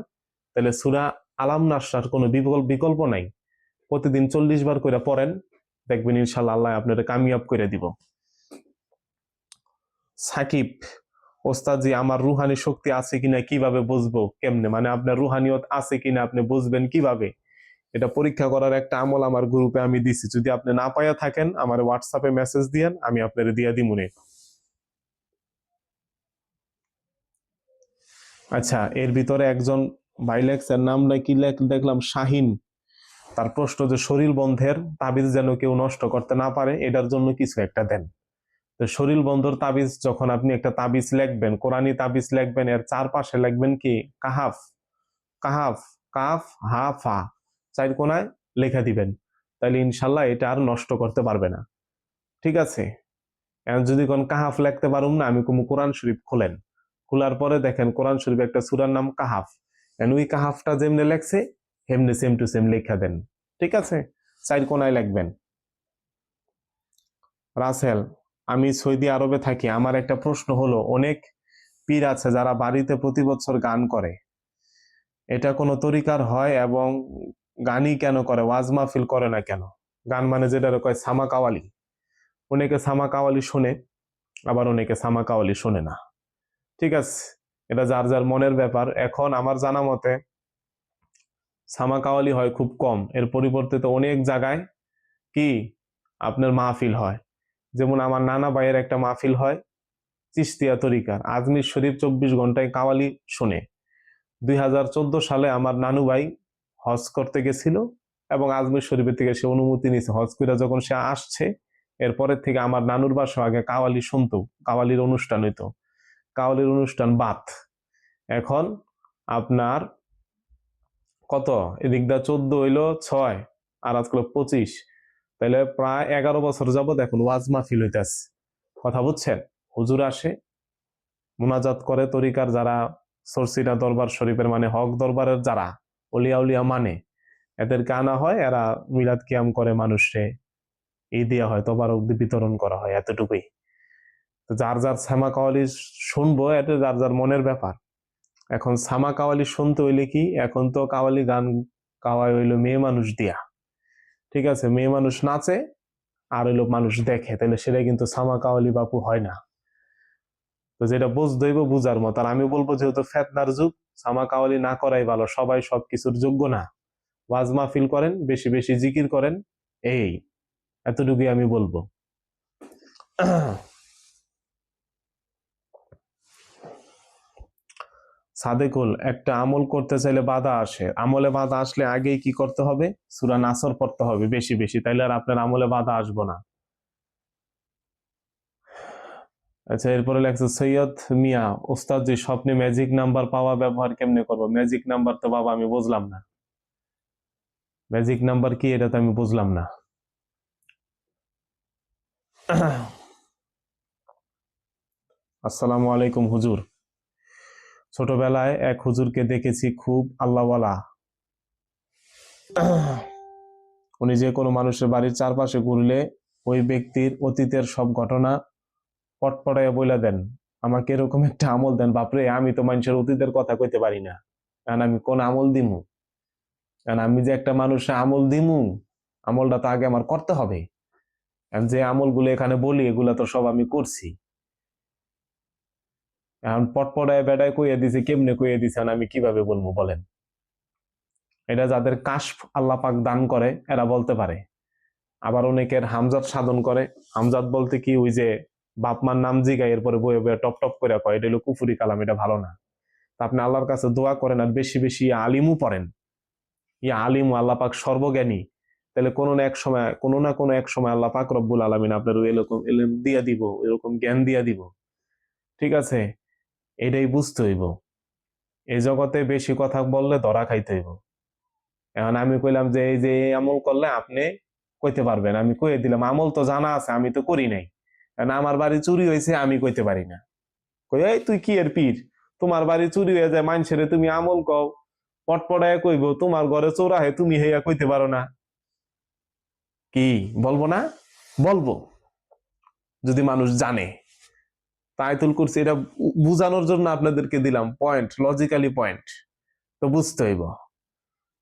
তাহলে সূরা আলাম নাশরাহর কোনো বিকল্প নাই। প্রতিদিন 40 বার করে পড়েন, দেখবেন ইনশাল্লাহ আল্লাহ আপনারা কামিয়াব করে দিব। সাকিব, ওস্তাদজি আমার রুহানি শক্তি আছে কিনা কিভাবে বুঝবো? কেমনে মানে আপনার রুহানিয়ত আছে কিনা আপনি বুঝবেন কিভাবে? এটা পরীক্ষা করার একটা আমল আমার গ্রুপে আমি দিছি, যদি আপনি না পাইয়া থাকেন আমার হোয়াটসঅ্যাপে মেসেজ দিয়েন, আমি আপনার দিয়া দিমুনে। আচ্ছা, এর ভিতরে একজন বাইলেক্সের নাম নাকি দেখলাম শাহিন, তার প্রশ্ন যে শরীর বন্ধের তাবিজ যেন কেউ নষ্ট করতে না পারে, এটার জন্য কিছু একটা দেন। তো শরীর বন্ধর তাবিজ, যখন আপনি একটা তাবিজ লিখবেন, কোরআনী তাবিজ লিখবেন, এর চারপাশে লিখবেন কি কাহাফ, কাহাফ, কাফ হা ফা, 4 কোনায় লেখা দিবেন, তাহলে ইনশাল্লাহ এটা আর নষ্ট করতে পারবে না। ঠিক আছে? এখন যদি কোন কাহাফ লিখতে পারুম না, আমি কোরআন শরীফ খোলেন, খোলার পরে দেখেন কোরআন শরীফ একটা সূরার নাম কাহাফ, ওই কাহাফটা যেমনি লেখছে হেমনি সেম টু সেম লেখা দেন। ঠিক আছে? 4 কোনায় লিখবেন। রাসেল, আমি সৌদি আরবে থাকি, আমার একটা প্রশ্ন হলো, অনেক পীর আছে যারা বাড়িতে প্রতি বছর গান করে, এটা কোনো তরিকার হয়? এবং গানই কেন করে, ওয়াজ মাহফিল করে না কেন? গান মানে যেটা কয় সামা কাওয়ালি, অনেকে সামা কাওয়ালি শোনে, আবার অনেকে সামা কাওয়ালি শোনে না। ঠিক আছে, এটা যার যার মনের ব্যাপার। এখন আমার জানা মতে সামা কাওয়ালি হয় খুব কম, এর পরিবর্তে তো অনেক জায়গায় কি আপনার মাহফিল হয়। যেমন আমার নানা ভাইয়ের একটা মাহফিল হয় চিশতিয়া তরিকার, আজমির শরীফ 24 ঘন্টায় কাওয়ালি শুনে। 2014 সালে আমার নানু ভাই হজ করতে গেছিল এবং আজমির শরীফের থেকে সে অনুমতি নিয়েছে। হজ করে যখন সে আসছে, এরপরের থেকে আমার নানুর বাসা আগে কাওয়ালি শুনতো, কাওয়ালির অনুষ্ঠান হইতো, কাওয়ালির অনুষ্ঠান বাদ। এখন আপনার কত এদিক দা 14 হইলো 6 আর আজকাল 25, তাহলে প্রায় 11 বছর যাবত এখন ওয়াজ মাহফিল হইতেছে। কথা বুঝছেন? হুজুর আসে, মুনাজাত করে, তরিকার যারা সরসিনা দরবার শরীফের মানে হক দরবারের যারা অলিয়া উলিয়া মানে এদেরকে আনা হয়, এরা মিলাদ কিয়াম করে, মানুষে এই দেওয়া হয়, তবারক বিতরণ করা হয়, এতটুকুই। তো যার যার সামা কাওয়ালি শুনবো, এটা যার যার মনের ব্যাপার। এখন সামা কাওয়ালি শুনতে হইলে কি, এখন তো কাওয়ালি গান গাওয়াই হইলো মেয়ে মানুষ দিয়া, ঠিক আছে, মেয়ে মানুষ নাচে আর হইলো মানুষ দেখে, তাহলে সেটা কিন্তু সামা কাওয়ালি বাপু হয় না। তো যেটা বুঝতে হইব বুঝার মতো। আর আমি বলবো যেহেতু ফেতনার যুগ, সামা কাওয়ালি না করাই ভালো, সবাই সবকিছুর যোগ্য না। ওয়াজ মাহফিল করেন, বেশি বেশি জিকির করেন, এই এতটুকুই আমি বলবো। সাদেকুল, একটা আমল করতে চাইলে বাধা আসে, আমলে বাধা আসলে আগেই কি করতে হবে? সূরা নাসর পড়তে হবে বেশি বেশি, তাইলে আর আপনার আমলে বাধা আসবো না। আচ্ছা, এরপরে লেখছে সৈয়দ মিয়া, ওস্তাদ জি স্বপ্নে ম্যাজিক নাম্বার পাওয়া ব্যবহার কেমনে করবো? ম্যাজিক নাম্বার তো বাবা আমি বুঝলাম না, ম্যাজিক নাম্বার কি এটা তো আমি বুঝলাম না। আসসালামু আলাইকুম হুজুর, ছোটবেলায় এক হুজুরকে দেখেছি, খুব আল্লাহওয়ালা। উনি যে কোনো মানুষের বাড়ির চারপাশে ঘুরলে ওই ব্যক্তির অতীতের সব ঘটনা পটপটাইয়া বইলা দেন। আমাকে এরকম একটা আমল দেন বাপরে, আমি তো মানুষের অতীতের কথা কইতে পারি না, কারণ আমি কোন আমল দিমু? কারণ আমি যে একটা মানুষের আমল দিমু, আমলটা তো আগে আমার করতে হবে। কারণ যে আমলগুলো এখানে বলি এগুলা তো সব আমি করছি। এখন পটপটায় বেড়ায় কইয়া দিছে, কেমনে কইয়া দিছে আমি কিভাবে বলবো বলেন? এটা যাদের কাশফ আল্লাহ পাক দান করে এরা বলতে পারে। আবার অনেকের হামজাত সাধন করে। হামজাত বলতে কি, ওই যে বাপ মার নাম জিগায় এরপরে বয়ে বয়ে টপ টপ করে কয়, এটা হলো কুফুরি কালাম, এটা ভালো না। তা আপনি আল্লাহর কাছে দোয়া করেন আর বেশি বেশি আলিমও পড়েন। ইয়া আলিম, আল্লাহ পাক সর্বজ্ঞানী, তাহলে কোনো না এক সময়, কোনো না কোনো এক সময় আল্লাহ পাক রব্বুল আলামিন আপনার এরকম এলেম দিয়া দিব, এরকম জ্ঞান দিয়া দিব, ঠিক আছে? এটাই বুঝতে হইব। এই জগতে বেশি কথা বললে ধরা খাইতে হইব। এখন আমি কইলাম যে এই যে এই আমল করলে আপনি কইতে পারবেন, আমি কইয়ে দিলাম, আমল তো জানা আছে, আমি তো করি নাই। কারণ আমার বাড়ি চুরি হয়েছে, আমি কইতে পারি না। কই এই তুই কি এর পীর, তোমার বাড়ি চুরি হয়ে যায়, মানুষের তুমি আমল কও, পটপটায় কইব, তোমার ঘরে চোরা হয়, তুমি হেয়া কইতে পারো না? কি বলবো না? বলবো, যদি মানুষ জানে। তাইতুল কুরসি এটা বুঝানোর জন্য আপনাদেরকে দিলাম পয়েন্ট, লজিক্যালি পয়েন্ট, তো বুঝতে হইব।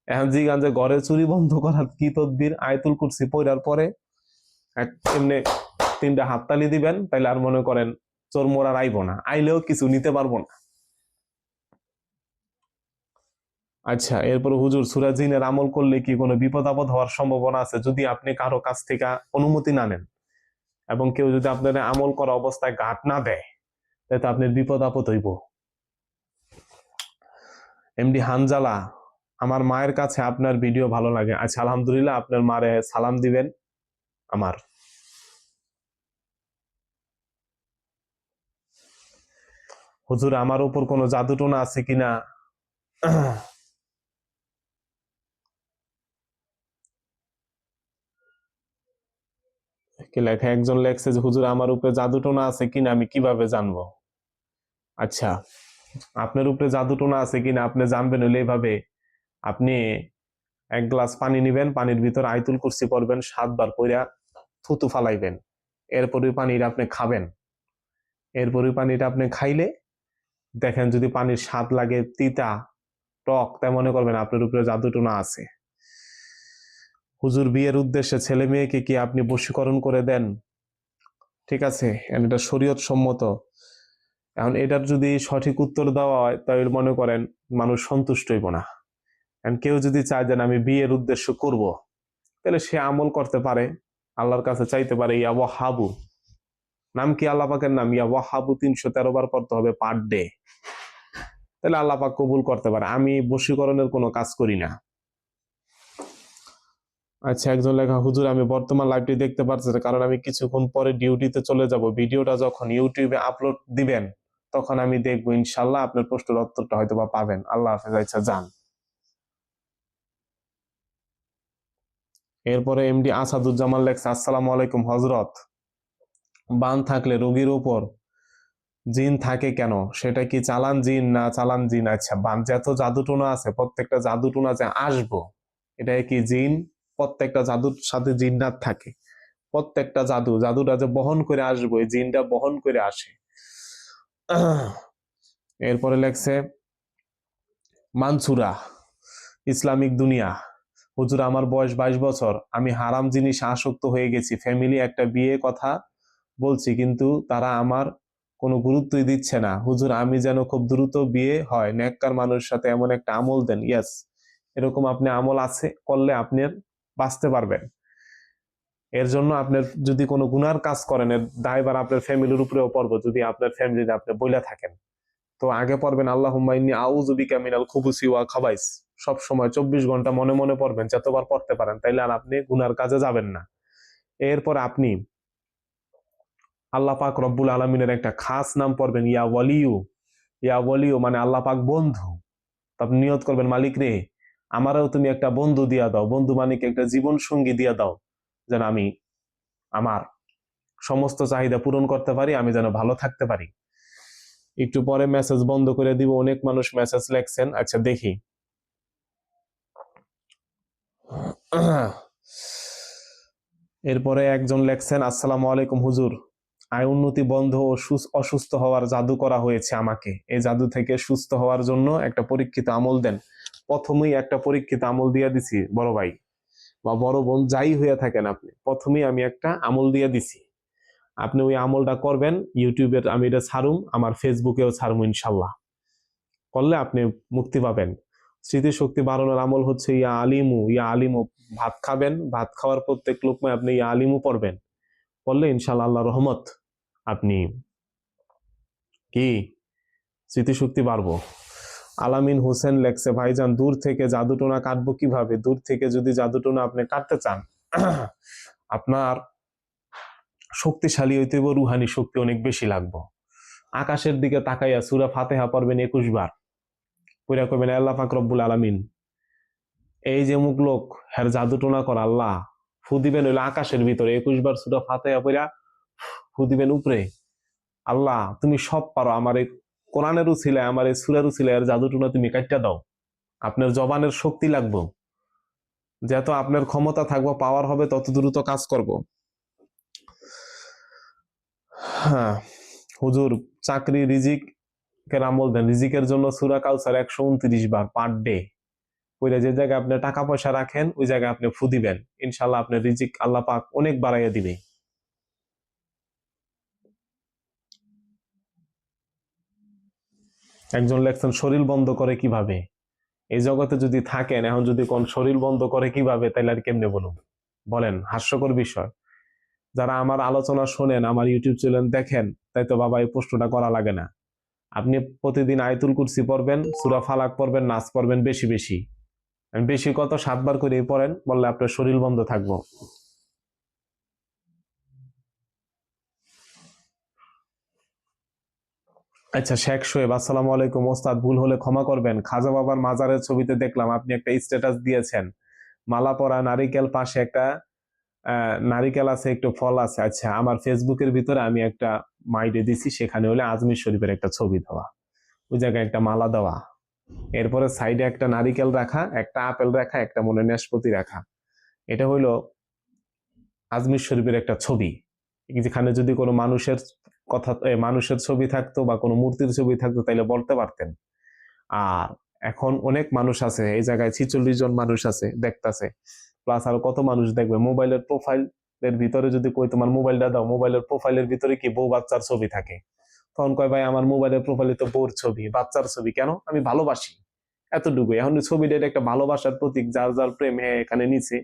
এখন জিগান যে ঘরে চুরি বন্ধ করার কি তদবির, আয়াতুল কুরসি পড়ার পরে এমনি 3টা হাততালি দিবেন, তাইলে আর মনে করেন চোর মোর আর আইব না, আইলেও কিছু নিতে পারবো না। আচ্ছা, এরপর হুজুর, সূরা জিনের আমল করলে কি কোনো বিপদ আপদ হওয়ার সম্ভাবনা আছে যদি আপনি কারো কাছ থেকে অনুমতি না নেন, এবং কেউ যদি আপনার আমল করা অবস্থায় গাট না দেয়, তাহলে আপনার বিপদ আপদ হইব? এমডি হানজালা, আমার মায়ের কাছে আপনার ভিডিও ভালো লাগে। আচ্ছা, আলহামদুলিল্লাহ, আপনার মারে সালাম দিবেন আমার। হুজুর, আমার উপর কোনো জাদুটোনা আছে কিনা? কি লেখা, একজন লেখছে যে হুজুর আমার উপরে জাদুটোনা আছে কিনা আমি কিভাবে জানবো? আচ্ছা, আপনার উপরে জাদুটোনা আছে কিনা আপনি জানবেন হইলে এইভাবে, আপনি 1 গ্লাস পানি নিবেন, পানির ভিতর আয়াতুল কুরসি পড়বেন 7 বার পড়া, থুতু ফালাইবেন, এরপরে পানিটা আপনি খাবেন। এরপরে পানিটা আপনি খাইলে দেখেন যদি পানির স্বাদ লাগে তিতা, টক, তাই মনে করবেন আপনার উপরে জাদুটোনা আছে। হুজুর, বিয়ের উদ্দেশ্যে ছেলে মেয়েকে কি আপনি বশীকরণ করে দেন? ঠিক আছে, এটা শরীয়ত সম্মত। এখন এটার যদি সঠিক উত্তর দেওয়া হয় তাহলে মনে করেন মানুষ সন্তুষ্ট হইব না। কেউ যদি চায় যে আমি বিয়ের উদ্দেশ্য করব, তাহলে সে আমল করতে পারে, আল্লাহর কাছে চাইতে পারে। ইয়া ওয়াহাবু, নাম কি আল্লাহ পাকের নাম, ইয়া ওয়াহাবু 313 বার পড়তে হবে পার ডে, তাহলে আল্লাহ পাক কবুল করতে পারে। আমি বশীকরণের কোনো কাজ করি না। আচ্ছা, একজন লেখা, হুজুর আমি বর্তমান লাইভটি দেখতে পারছি না, কারণ আমি কিছুক্ষণ পরে ডিউটিতে চলে যাব। ভিডিওটা যখন ইউটিউবে আপলোড দিবেন তখন আমি দেখবো, ইনশাল্লাহ আপনার প্রশ্নের উত্তরটা হয়তো বা পাবেন। আল্লাহ হাফেজ। আচ্ছা, যান। এরপরে এমডি আসাদুজ্জামান লেখছে, আসসালামু আলাইকুম হজরত, বান থাকলে রোগীর উপর জিন থাকে কেন? সেটা কি চালান জিন না চালান জিন? আচ্ছা, বান যত জাদুটোনা আছে প্রত্যেকটা জাদুটোনা যে আসবো এটা কি জিন? প্রত্যেকটা জাদুর সাথে জিন্নাত থাকে। প্রত্যেকটা জাদুটা যে বহন করে আসবো, এই জিনটা বহন করে আসে। এরপরে লেখছে মানসুরা, ইসলামিক দুনিয়া, হুজুর আমার বয়স 22 বছর, আমি হারাম জিনিস আসক্ত হয়ে গেছি। ফ্যামিলি একটা বিয়ে কথা বলছি কিন্তু তারা আমার কোনো গুরুত্বই দিচ্ছে না। হুজুর আমি যেন খুব দ্রুত বিয়ে হয়, নেককার মানুষের সাথে এমন একটা আমল দেন। ইয়েস, এরকম আপনি আমল আছে করলে আপনি বাঁচতে পারবেন। এর জন্য আপনার যদি কোনো গুনার কাজ করেন, এর দায়ভার আপনার ফ্যামিলির উপরেও পড়বে। যদি আপনার ফ্যামিলিতে আপনি বইলা থাকেন তো আগে পড়বেন আল্লাহুম্মা ইন্নী আউযু বিকা মিনাল খুবুসি ওয়াল খাবাইস। সব সময় 24 ঘন্টা মনে মনে পড়বেন, যতবার পড়তে পারেন, তাইলে আর আপনি গুনার কাজে যাবেন না। এরপর আপনি আল্লাহ পাক রব্বুল আলামিনের একটা খাস নাম পড়বেন, ইয়া ওয়ালিয়ু। ইয়া ওয়ালিয়ু মানে আল্লাহ পাক বন্ধু। আপনি নিয়ত করবেন, মালিক রে আমারও তুমি একটা বন্ধু দিয়া দাও, বন্ধু মানে কি একটা জীবন সঙ্গী দিয়া দাও, যেন আমি আমার সমস্ত চাহিদা পূরণ করতে পারি, আমি যেন ভালো থাকতে পারি। একটু পরে মেসেজ বন্ধ করে দিব, অনেক মানুষ মেসেজ লেখছেন। আচ্ছা দেখি। এরপরে একজন লেখছেন, আসসালামু আলাইকুম হুজুর, আয় উন্নতি বন্ধ ও অসুস্থ হওয়ার জাদু করা হয়েছে আমাকে। এই জাদু থেকে সুস্থ হওয়ার জন্য একটা পরীক্ষিত আমল দেন। প্রথমেই একটা পরীক্ষিত আমল দিয়ে দিছি বড় ভাই বা বড় বোন, যাই হয়ে থাকেন আপনি, প্রথমেই আমি একটা আমল দিয়ে দিছি। আপনি ওই আমলটা করবেন। ইউটিউবের আমি এটা ছাড়ুম, আমার ফেসবুকেও ছাড়ুম, ইনশাল্লাহ। করলে আপনি মুক্তি পাবেন। স্মৃতিশক্তি বাড়ানোর আমল হচ্ছে ইয়া আলিমু। ইয়া আলিমু, ভাত খাবেন, ভাত খাওয়ার প্রত্যেক লোকমায় আপনি ইয়া আলিমু পড়বেন। পড়লে ইনশাল্লাহ আল্লাহ রহমত আপনি কি স্মৃতিশক্তি বাড়বো। আলামিন হোসেন লেখছে, ভাইজান দূর থেকে জাদুটোনা কাটবো কিভাবে? দূর থেকে যদি জাদুটোনা আপনি কাটতে চান, আপনার শক্তিশালী হইতে হইব, রুহানি শক্তি অনেক বেশি লাগবে। আকাশের দিকে তাকাইয়া সূরা ফাতিহা পড়বেন 21 বার, পড়া করবেন আল্লাহ পাক রব্বুল আলামিন, এই যে মুখ লোক হ্যার জাদুটোনা কর আল্লাহ, ফু দিবেন হইলো আকাশের ভিতরে 21 বার সূরা ফাতিহা পড়া ফু দিবেন উপরে। আল্লাহ তুমি সব পারো, আমার এই কোরআনের উছিলায়, আমার এই সূরার উছিলায় এর জাদুটোনা তুমি কাটটা দাও। আপনার জবানের শক্তি লাগবে, যত আপনার ক্ষমতা থাকবো, পাওয়ার হবে, তত দ্রুত কাজ করব। হ্যাঁ হুজুর, চাকরি রিজিক এর আমল দেন। রিজিকের জন্য সূরা কাউসার 129 বার পার ডে পড়ে, যে জায়গায় আপনি টাকা পয়সা রাখেন ওই জায়গায় আপনি ফু দিবেন, ইনশাল্লাহ আপনার রিজিক আল্লাহ পাক অনেক বাড়াইয়া দিবে। একজন লেখছেন, শরীর বন্ধ করে কিভাবে? এই জগতে যদি থাকেন, এখন যদি কোন শরীর বন্ধ করে কিভাবে, তাইলে আর কেমনে বলুন? বলেন, হাস্যকর বিষয়। যারা আমার আলোচনা শোনেন, আমার ইউটিউব চ্যানেল দেখেন, তাই তো বাবা এই প্রশ্নটা করা লাগে না। আপনি প্রতিদিন আয়াতুল কুরসি পড়বেন, সূরা ফালাক পড়বেন, নাস পড়বেন বেশি বেশি। বেশি কত 7 বার করে পড়েন, বললে আপনার শরীর বন্ধ থাকবো। আচ্ছা, শেখ শোয়েব, আসসালামু আলাইকুম ওস্তাদ, ভুল হলে ক্ষমা করবেন। খাজা বাবার মাজারের ছবিতে দেখলাম আপনি একটা স্ট্যাটাস দিয়েছেন, মালা পরা, নারিকেল, পাশে একটা নারিকেল আছে, একটু ফল আছে। আচ্ছা, আমার ফেসবুকের ভিতরে আমি একটা মাইডে দিছি, সেখানে হলে আজমির শরীফের একটা ছবি দেওয়া, ওই জায়গায় একটা মালা দেওয়া, এরপরে সাইডে একটা নারিকেল রাখা, একটা আপেল রাখা, একটা মনে নাশপাতি রাখা। এটা হইলো আজমির শরীফের একটা ছবি। যেখানে যদি কোনো মানুষের কথা, মানুষের ছবি থাকতো বা কোনো মূর্তির ছবি থাকতো তাইলে বলতে পারতেন। আর এখন অনেক মানুষ আছে এই জায়গায়, 46 জন মানুষ আছে দেখতাছে, প্লাস আর কত মানুষ দেখবে। মোবাইলের প্রোফাইল এর ভিতরে যদি কই তোমার মোবাইলটা দাও, মোবাইলের প্রোফাইলের ভিতরে কি বউ বাচ্চার ছবি থাকে, তখন কয় ভাই আমার মোবাইলের প্রোফাইলে তো বউর ছবি, বাচ্চার ছবি কেন? আমি ভালোবাসি, এতটুকু। এখন ছবিটা একটা ভালোবাসার প্রতীক, যার যার প্রেম এখানে নিচে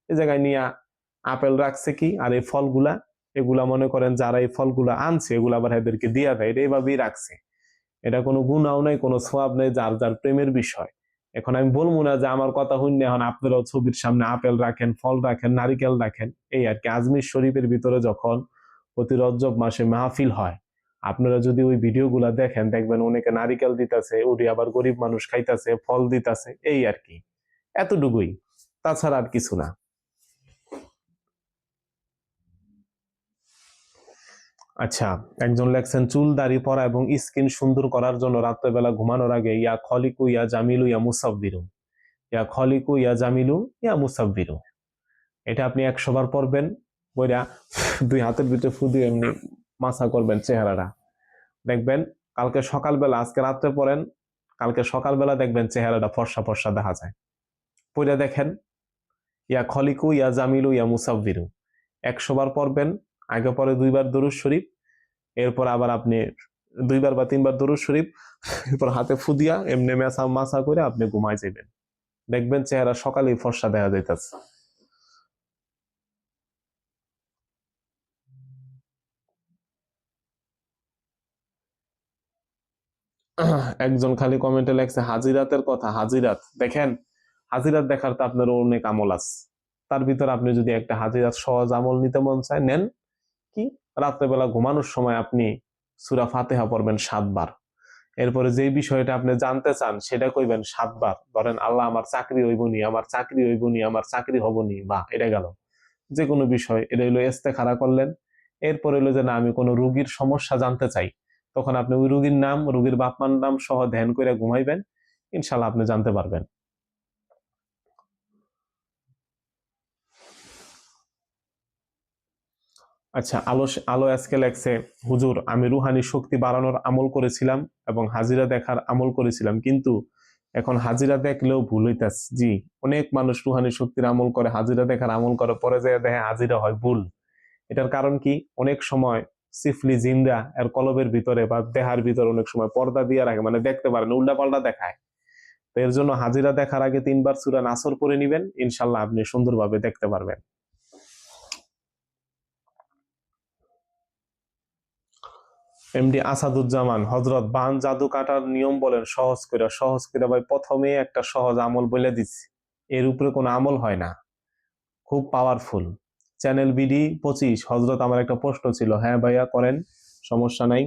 এই জায়গায় নিয়ে আপেল রাখছে কি, আর এই ফলগুলা, এগুলা মনে করেন যারা এই ফলগুলা আনছে এগুলা আবার এদেরকে দিয়া দেয়, এটা এইভাবেই রাখছে। এটা কোনো গুনাও নাই, কোনো সোয়াব নেই, যার যার প্রেমের বিষয়। এখন আমি বলবো না যে আমার কথা শুনে এখন আপনারাও ছবির সামনে আপেল রাখেন, ফল রাখেন, নারিকেল রাখেন, এই আর কি। আজমির শরীফের ভিতরে যখন প্রতি রজব মাসে মাহফিল হয়, আপনারা যদি ওই ভিডিওগুলা দেখেন, দেখবেন অনেকে নারিকেল দিতেছে, ওটি আবার গরিব মানুষ খাইতেছে, ফল দিতেছে, এই আর কি, এতটুকুই, তাছাড়া আর কিছু না। আচ্ছা, একজন লেখছেন চুল দাড়ি পরা এবং স্কিন সুন্দর করার জন্য রাত্রেবেলা ঘুমানোর আগে ইয়া খলিকু ইয়া জামিলু ইয়া মুসাব্বিরু, ইয়া খলিকু ইয়া জামিলু ইয়া মুসাব্বিরু, এটা আপনি 100 বার পড়বেন। বইরা 2 হাতের ভিতরে ফু দিয়ে এমনি মাসা করবেন চেহারাটা, দেখবেন কালকে সকালবেলা, আজকে রাত্রে পড়েন, কালকে সকালবেলা দেখবেন চেহারাটা ফর্সা ফর্সা দেখা যায়। পড়ে দেখেন, ইয়া খলিকু ইয়া জামিলু ইয়া মুসাব্বিরু 100 বার পড়বেন। আগে পরে 2 বার দরুদ শরীফ, এরপর আবার আপনি 2 বার বা 3 বার দরুদ শরীফ, এরপর হাতে ফু দিয়া এমনি মেসা মাসা করে আপনি ঘুমায় যাবেন, দেখবেন চেহারা সকালেই ফর্সা দেখা যাইতেছে। একজন খালি কমেন্টে লেখছে হাজিরাতের কথা। হাজিরাত দেখেন, হাজিরাত দেখার তো আপনার অনেক আমল আছে, তার ভিতর আপনি যদি একটা হাজিরাত সহজ আমল নিতে মন চায় নেন। কি, রাত্রেবেলা ঘুমানোর সময় আপনি সূরা ফাতিহা পড়বেন 7 বার। এরপরে যেই বিষয়টা আপনি জানতে চান সেটা কইবেন 7 বার। ধরেন আল্লাহ আমার চাকরি হইবনি, আমার চাকরি হইবনি, আমার চাকরি হবনি, বা এটা গেল যে কোনো বিষয়, এটা হইলো ইস্তেখারা করলেন। এরপর হইলো যে না আমি কোনো রোগীর সমস্যা জানতে চাই, তখন আপনি ওই রোগীর নাম, রোগীর বাপমার নাম সহ ধ্যান করে ঘুমাইবেন, ইনশাল্লাহ আপনি জানতে পারবেন। আচ্ছা, আলো আলো আজকে লেখছে, হুজুর আমি রুহানি শক্তি বাড়ানোর আমল করেছিলাম এবং হাজিরা দেখার আমল করেছিলাম, কিন্তু এখন হাজিরা দেখলেও ভুল হইতাছে। জি, অনেক মানুষ রুহানি শক্তির আমল করে, হাজিরা দেখার আমল করে, পরে যায় দেখে হাজিরা হয় ভুল। এটার কারণ কি, অনেক সময় সিফলি জিন্দা এর কলবের ভিতরে বা দেহার ভিতরে অনেক সময় পর্দা দিয়ে রাখে, মানে দেখতে পারেন, উল্টা পাল্টা দেখায়। তো এর জন্য হাজিরা দেখার আগে 3 বার সূরা নাসর পড়ে নিবেন, ইনশাল্লাহ আপনি সুন্দরভাবে দেখতে পারবেন। এমডি আসাদুজ্জামান, হযরত বান জাদু কাটার নিয়ম বলেন সহজ করে। সহজ করে ভাই, প্রথমে একটা সহজ আমল বলে দিচ্ছি, এর উপরে কোনো আমল হয় না, খুব পাওয়ারফুল। চ্যানেল বিডি 25, হযরত আমার একটা প্রশ্ন ছিল। হ্যাঁ ভাইয়া করেন, সমস্যা নাই।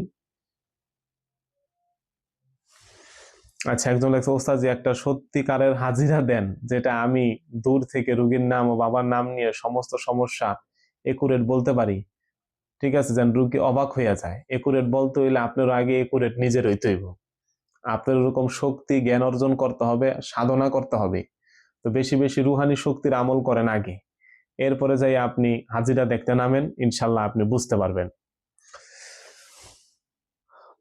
আচ্ছা, একজন লেখছে ওস্তাদ জি একটা সত্যিকারের হাজিরা দেন, যেটা আমি দূর থেকে রোগীর নাম ও বাবার নাম নিয়ে সমস্ত সমস্যা একুরেট বলতে পারি। ঠিক আছে, যেন রোগী অবাক হইয়া যায়। একুরেট বলতে হইলে আপনার আগে একুরেট নিজের হইতে হইব, আপনার ওরকম শক্তি জ্ঞান অর্জন করতে হবে, সাধনা করতে হবে। তো বেশি বেশি রুহানি শক্তির আমল করেন আগে, এরপরে যাই আপনি হাজিরা দেখতে নামেন, ইনশাল্লাহ আপনি বুঝতে পারবেন।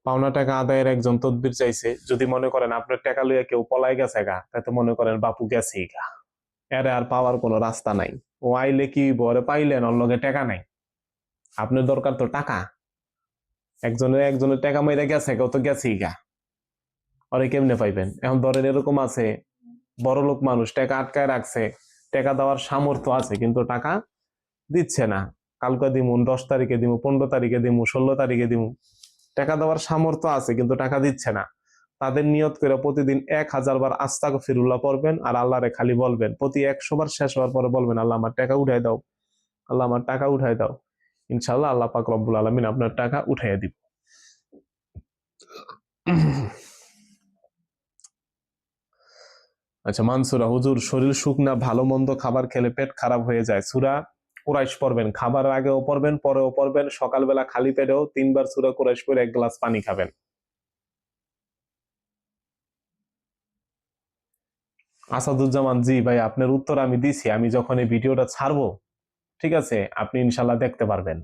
পাওনা টাকা আদায়ের একজন তদবির চাইছে, যদি মনে করেন আপনার টাকা লইয়া কেউ পলাই গেছে গা, তাতে মনে করেন বাপু গেছেই গা, এর আর পাওয়ার কোনো রাস্তা নাই। ও আইলে কি বরে পাইলেন, ওর লগে টাকা নাই, আপনার দরকার তো টাকা। একজনের একজনের টাকা মাইরা গেছে, কেউ তো গেছেই গা, ওরে কেমনে পাইবেন? এখন ধরেন এরকম আছে, বড় লোক মানুষ টাকা আটকায় রাখছে, টাকা দেওয়ার সামর্থ্য আছে কিন্তু টাকা দিচ্ছে না। কালকে দিমু, 10 তারিখে দিমু, 15 তারিখে দিমু, 16 তারিখে দিমু, টাকা দেওয়ার সামর্থ্য আছে কিন্তু টাকা দিচ্ছে না। তাদের নিয়ত করে প্রতিদিন 1000 বার আস্তাগফিরুল্লাহ পড়বেন, আর আল্লাহরে খালি বলবেন, প্রতি 100 বার শেষ হওয়ার পরে বলবেন, আল্লাহ আমার টাকা উঠাই দাও, আল্লাহ আমার টাকা উঠাই দাও। ইনশাআল্লাহ আল্লাহ পাক রব্বুল আলামিন আপনার টাকা উঠাইয়া দিব। আচ্ছা, মানসুরা, হুজুর শরীর শুকনা, ভালো মন্দ খাবার খেলে পেট খারাপ হয়ে যায়, সূরা কুরাইশ পড়বেন, খাবারের আগেও পড়বেন, পরেও পড়বেন, সকালবেলা খালি পেটেও 3 বার সূরা কুরাইশ পড়ে 1 গ্লাস পানি খাবেন। আসাদুজ্জামান, জি ভাই, আপনার উত্তর আমি দিছি, আমি যখন এই ভিডিওটা ছাড়বো, ঠিক আছে, আপনি ইনশাল্লাহ দেখতে পারবেন।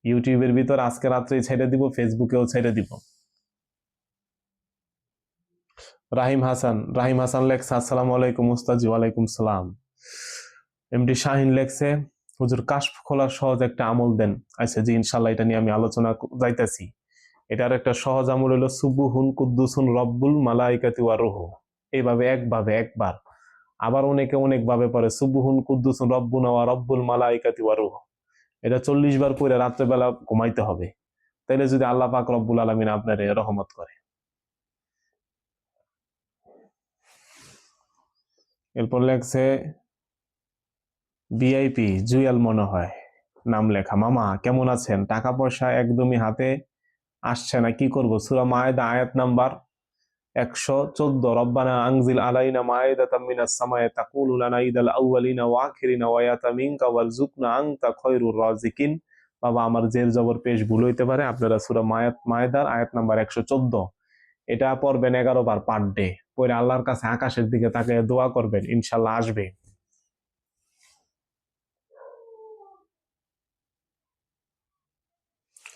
ইউটিউবের ভিতর আজকে রাত্রেই ছেড়ে দিব, ফেসবুকেও ছেড়ে দিব। রাহিম হাসান লেখছে, আসসালামু আলাইকুম উস্তাজি। ওয়ালাইকুম সালাম। এমডি শাহিন লেখছে, হুজুর কাশফ খোলার সহজ একটা আমল দেন। আচ্ছা জি, ইনশাল্লাহ এটা নিয়ে আমি আলোচনা যাইতেছি। এটার একটা সহজ আমল হলো সুবুহুন কুদ্দুসুন রব্বুল মালাইকাতি ওয়া রূহু, এইভাবে একবার। আবার অনেকে অনেক ভাবে পড়ে সুবুহুন কুদ্দুসুন রব্বুনা ওয়া রব্বুল মালাইকাতি ওয়া রূহু। এটা 40 বার পড়ে রাত্রেবেলা ঘুমাইতে হবে, তাইলে যদি আল্লাহ পাক রব্বুল আলামিন আপনার রহমত করে। এরপর লেখছে ভিআইপি জুয়েল মনে হয় নাম লেখা। মামা কেমন আছেন? টাকা পয়সা একদমই হাতে আসছে না, কি করব? সূরা মায়েদা আয়াত নাম্বার 114, রব্বানা আনজিল আলাইনা মায়েদাতাম মিনাস সামায়ে তাকুলু লানা ঈদাল আউয়ালিনা ওয়া আখিরিনা ওয়া ইয়াতাম মিনকা ওয়ারযুকনা আনতা খায়রুর রাযিকিন। বাবা আমার জের জবর পেশ ভুল হইতে পারে, আপনারা সূরা মায়েদার আয়াত নাম্বার 114 এটা পড়বেন 11 বার পার ডে, পরে আল্লাহর কাছে আকাশের দিকে তাকিয়ে দোয়া করবেন, ইনশাআল্লাহ আসবে।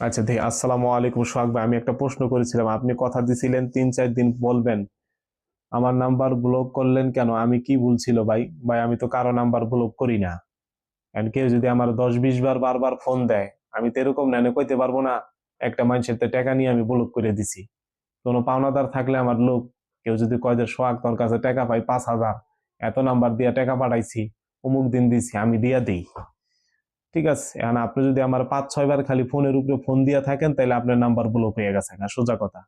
আচ্ছা দেখি, আসসালামু আলাইকুম সোহাগ ভাই, আমি একটা প্রশ্ন করেছিলাম, আপনি কথা দিছিলেন 3-4 দিন বলবেন, আমার নাম্বার ব্লক করলেন কেন? আমি কি ভুল ছিল ভাই? ভাই আমি তো কারো নাম্বার ব্লক করি না। কারণ কেউ যদি আমার 10-20 বার বারবার ফোন দেয়, আমি তো এরকম না কইতে পারবো না একটা মানুষের তো টাকা নিয়ে আমি ব্লক করে দিছি। কোনো পাওনাদার থাকলে আমার লোক, কেউ যদি কয় যে সোহাগ তোর কাছে টাকা পাই 5,000, এত নাম্বার দিয়া টাকা পাঠাইছি, অমুক দিন দিছি, আমি দিয়া দিই। ঠিক আছে, এখন আপনি যদি আমার 5-6 বার খালি ফোনের উপরে ফোন দিয়া থাকেন, তাহলে আপনার নাম্বার ব্লক হয়ে গেছে না, সোজা কথা।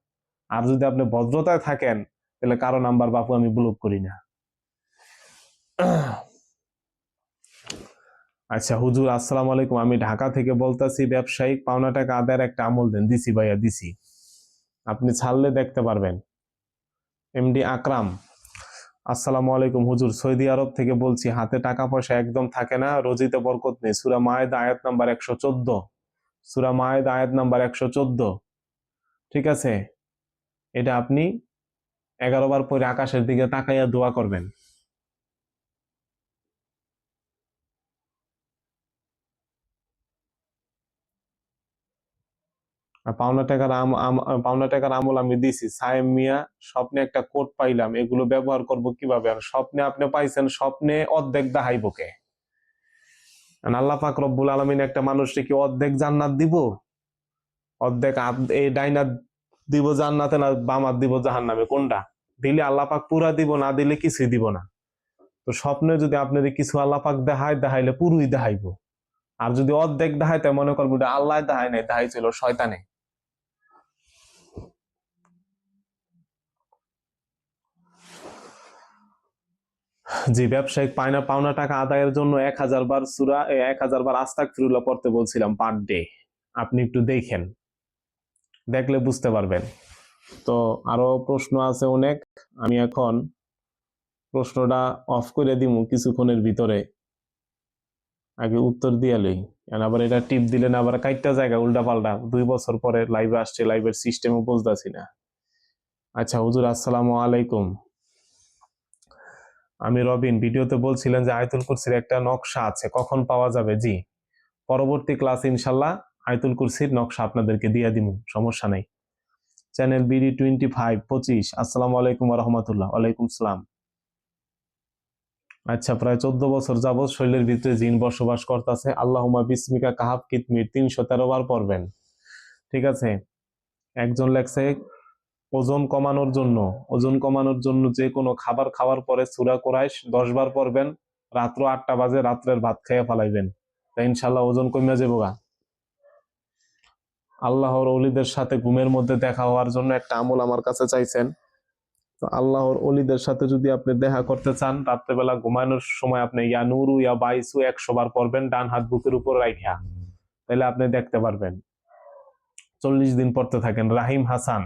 আর যদি আপনি ভদ্রতায় থাকেন, তাহলে কারো নাম্বার বাপু আমি ব্লক করি না। আচ্ছা হুজুর আসসালামু আলাইকুম, আমি ঢাকা থেকে বলতাছি, ব্যবসায়িক পাওনা টাকা আদায়ের একটা আমল দেন। দিছি ভাইয়া দিছি, আপনি ছাড়লে দেখতে পারবেন। এমডি আকরাম, আসসালামু আলাইকুম হুজুর, সৌদি আরব থেকে বলছি, হাতে টাকা পয়সা একদম থাকে না, রোজিতে বরকত নেই। সূরা মায়েদা আয়াত নাম্বার 114, সূরা মায়েদা আয়াত নাম্বার 114, ঠিক আছে? এটা আপনি 11 বার পরে আকাশের দিকে তাকাইয়া দোয়া করবেন। আর পাওনা টাকার আমল আমি দিছি। সায়েম মিয়া, স্বপ্নে একটা কোড পাইলাম, এগুলো ব্যবহার করব কিভাবে? আর স্বপ্নে আপনি পাইছেন, স্বপ্নে অর্ধেক দাহাইব কে? আল্লাহ পাক রব্বুল আলামিন একটা মানুষকে কি অর্ধেক জান্নাত দিব? অর্ধেক এই ডাইনাত দিব জান্নাতে, না বামাত দিব জাহান্নামে? কোনটা দিলে আল্লাহ পাক পুরা দিব, না দিলে কিছুই দিব না। তো স্বপ্নে যদি আপনার কিছু আল্লাহ পাক দেখাইলে পুরোই দেখাইব। আর যদি অর্ধেক দেখায়, তাই মনে করবো আল্লাহ দেখায় নাই, দেখাইছিল শয়তানে। জি, ব্যবসায়িক পাওনা টাকা আদায়ের জন্য 1000 বার সূরা 1000 বার আস্তাগফিরুল্লাহ পড়তে বলছিলাম পার ডে। আপনি একটু দেখেন, দেখলে বুঝতে পারবেন। তো আরো প্রশ্ন আছে অনেক, আমি এখন প্রশ্নটা অফ করে দিব কিছুক্ষণের ভিতরে, আগে উত্তর দিয়ে লই। আবার এটা টিপ দিলেন আবার কাইটটা জায়গা উল্টা পাল্টা, 2 বছর পরে লাইভে আসছে, লাইভের সিস্টেমও বুঝতেছি না। আচ্ছা হুজুর আসসালামু আলাইকুম, আমি রবিন, ভিডিওতে বলছিলেন যে আয়াতুল কুরসির একটা নকশা আছে, কখন পাওয়া যাবে? জি, পরবর্তী ক্লাস ইনশাল্লাহ আয়াতুল কুরসির নকশা আপনাদেরকে দিয়ে দিব, সমস্যা নাই। চ্যানেল বিডি 25 আসসালামু আলাইকুম রহমতুল্লাহ। ওয়ালাইকুম সালাম। আচ্ছা, প্রায় 14 বছর যাবৎ শরীরের ভিতরে জিন বসবাস করতেছে, আল্লাহুম্মা বিসমিকা কাহাব কিতমির 313 বার পড়বেন, ঠিক আছে? একজন লেখছে ওজন কমানোর জন্য যে কোনো খাবার খাওয়ার পরে সূরা কুরাইশ 10 বার পড়বেন, রাত্র 8টা বাজে রাত্রের ভাত খেয়ে ফেলাইবেন, তাই ইনশাল্লাহ ওজন কমে যাবো গা। আল্লাহর অলিদের সাথে ঘুমের মধ্যে দেখা হওয়ার জন্য একটা আমল আমার কাছে চাইছেন। তো আল্লাহর অলিদের সাথে যদি আপনি দেখা করতে চান, রাত্রেবেলা ঘুমানোর সময় আপনি ইয়া নুরু ইয়া বাইসু 100 বার পড়বেন, ডান হাত বুকের উপর রাইখা, তাহলে আপনি দেখতে পারবেন। 40 দিন পড়তে থাকেন। রাহিম হাসান,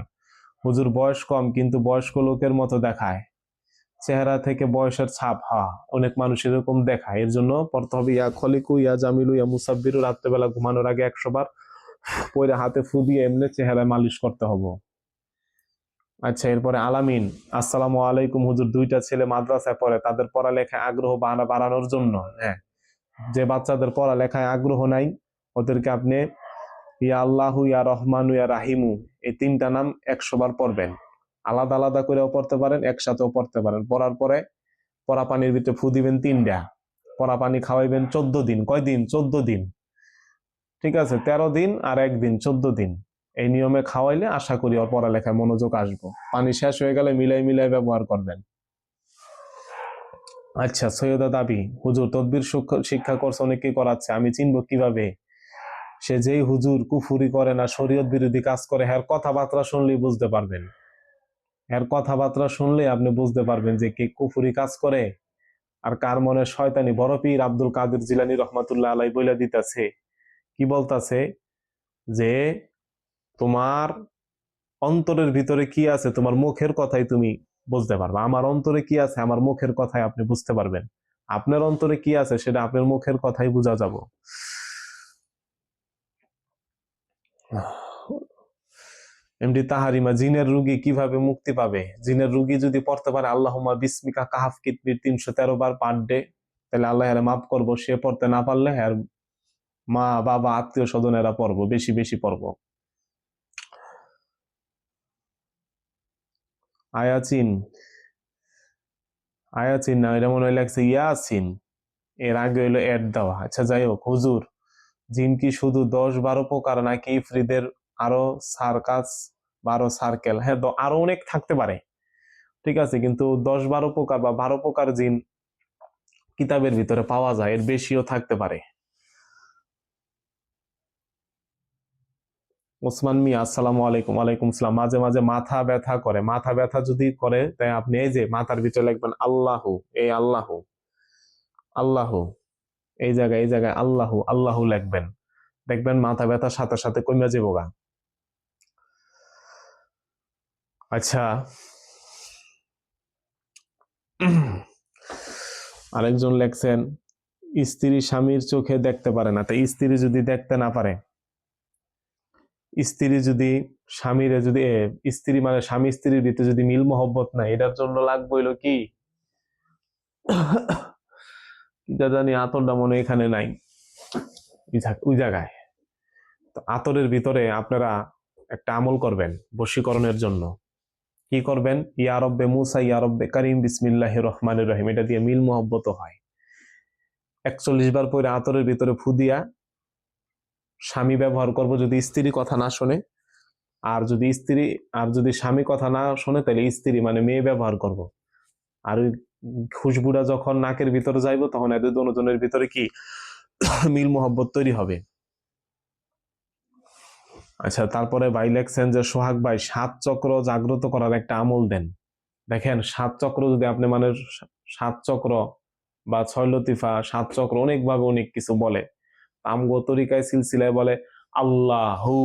হুজুর বয়স কম কিন্তু বয়স্ক লোকের মতো দেখায়, চেহারা থেকে বয়সের ছাপ, অনেক মানুষ এরকম দেখায়, এর জন্য পড়তে হবে ইয়া খলিকু ইয়া জামিলু ইয়া মুসাব্বিরু, রাত্রেবেলা ঘুমানোর আগে 100 বার পরে হাতে ফু দিয়ে এমনি চেহারায় মালিশ করতে হবে। আচ্ছা, এরপরে আলামিন, আসসালামু আলাইকুম হুজুর, 2টা ছেলে মাদ্রাসায় পড়ে, তাদের পড়ালেখায় আগ্রহ বাড়ানোর জন্য, হ্যাঁ, যে বাচ্চাদের পড়ালেখায় আগ্রহ নাই, ওদেরকে আপনি ইয়া আল্লাহু ইয়া রহমানু ইয়া রাহিমু এই 3টা নাম 100 বার পড়বেন। আলাদা আলাদা করেও পড়তে পারেন, একসাথেও পড়তে পারেন। পড়ার পরে পরা পানির ভিতরে ফু দিবেন 3টা, পরা পানি খাওয়াইবেন 14 দিন। কয়দিন? 14 দিন, ঠিক আছে? 13 দিন আর 1 দিন, 14 দিন। এই নিয়মে খাওয়াইলে আশা করি ওর পড়ালেখায় মনোযোগ আসবো। পানি শেষ হয়ে গেলে মিলাই মিলাই ব্যবহার করবেন। আচ্ছা, সৈয়দা দাবি, হুজুর তদবির শিক্ষা কোর্স অনেকেই করাচ্ছে, আমি চিনবো কিভাবে? সে যেই হুজুর কুফুরি করে না, শরীয়ত বিরোধী কাজ করে, এর কথাবার্তা শুনলেই বুঝতে পারবেন। এর কথাবার্তা শুনলে আপনি বুঝতে পারবেন যে কে কুফুরি কাজ করে আর কার মনে শয়তানি, বড় পীর আব্দুল কাদের জিলানী রহমাতুল্লাহ আলাই বইলা দিতেছে, কি বলতাছে, যে তোমার অন্তরের ভিতরে কি আছে তোমার মুখের কথাই তুমি বুঝতে পারবে। আমার অন্তরে কি আছে আমার মুখের কথাই আপনি বুঝতে পারবেন। আপনার অন্তরে কি আছে সেটা আপনার মুখের কথাই বোঝা যাব। এমডি তাহারিমা, জিনের রুগী কিভাবে মুক্তি পাবে? জিনের রুগী যদি পড়তে পারে আল্লাহুম্মা বিসমিকা কাহাফ কিতমির 313 বার পার ডে, তাহলে আল্লাহ এর মাফ করবো। সে পড়তে না পারলে আর মা বাবা আত্মীয় স্বজনেরা পড়বো, বেশি বেশি পড়বো। আয়াচিন, আয়াচিন না, এটা মনে হয় লাগছে ইয়াসিন, এর আগে হইলো এড দেওয়া। আচ্ছা যাই হোক, হুজুর জিন কি শুধু 10-12 প্রকার নাকি ইফরিদের আরো সার্কাস, 12 সার্কেল? হ্যাঁ, আরো অনেক থাকতে পারে, ঠিক আছে, কিন্তু 10-12 প্রকার বা 12 প্রকার জিন কিতাবের ভিতরে পাওয়া যায়, এর বেশিও থাকতে পারে। ওসমান মিয়া, আসসালামু আলাইকুম। ওয়ালাইকুম সালাম। মাঝে মাঝে মাথা ব্যথা করে, মাথা ব্যথা যদি করে তাই আপনি এই যে মাথার ভিতরে লিখবেন আল্লাহু, এই আল্লাহু, আল্লাহু, এই জায়গায় আল্লাহু আল্লাহু লিখবেন, দেখবেন মাথা ব্যথার সাথে সাথে কমে যাবো গা। আচ্ছা, আরেকজন লেখছেন স্ত্রী স্বামীর চোখে দেখতে পারে না, তাই স্ত্রী যদি দেখতে না পারে, স্ত্রী যদি স্বামীর যদি স্ত্রী মানে স্বামী স্ত্রীর ভিতরে যদি মিল মহব্বত নাই, এটার জন্য লাগবে হইলো কি জানি, আতরটা মনে এখানে নাই, ওই জায়গায়। তো আতরের ভিতরে আপনারা একটা আমল করবেন বশীকরণের জন্য। কি করবেন? ইয়া রব্বে মুসা ইয়া রব্বে কারিম বিসমিল্লাহির রহমানির রহিম, এটা দিয়ে মিল মহব্বত হয়। 41 বার পরে আতরের ভিতরে ফু দিয়া স্বামী ব্যবহার করব যদি স্ত্রী কথা না শোনে, আর যদি স্বামী কথা না শোনে তাহলে স্ত্রী মানে মেয়ে ব্যবহার করব। আর ওই খুশবুটা যখন নাকের ভিতরে যাইব তখন এদের দুজনের ভিতরে কি মিল মহব্বত তৈরি হবে। আচ্ছা, তারপরে ভাই লেখছেন যে সোহাগ ভাই 7 চক্র জাগ্রত করার একটা আমল দেন। দেখেন 7 চক্র যদি আপনি মানে 7 চক্র বা 6 লতিফা, 7 চক্র অনেকভাবে অনেক কিছু বলে, আমগো তরিকায় সিলসিলায় বলে আল্লাহু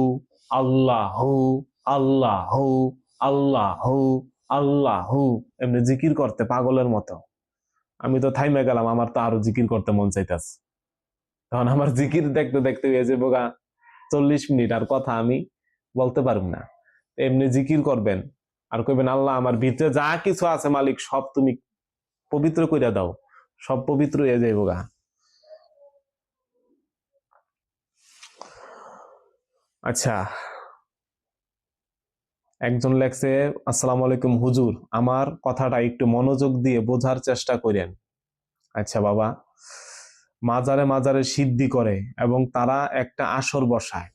আল্লাহু আল্লাহু আল্লাহু আল্লাহু, এমনি জিকির করতে পাগলের মতো। আমি তো থাইমে গেলাম, আমার তো আরো জিকির করতে মন চাইতেছে। তখন আমার জিকির দেখতে দেখতে হয়ে যাবো গা 40 মিনিট, আর কথা আমি বলতে পারব না। এমনি জিকির করবেন আর কইবেন আল্লাহ আমার ভিতরে যা কিছু আছে মালিক সব তুমি পবিত্র কইরা দাও, সব পবিত্র হয়ে যাইব গা। আচ্ছা, একজন লেখছে আসসালামু আলাইকুম হুজুর, আমার কথাটা একটু মনোযোগ দিয়ে বোঝার চেষ্টা করেন। আচ্ছা বাবা, মাজারে মাজারে সিদ্ধি করে এবং তারা একটা আসর বসায়।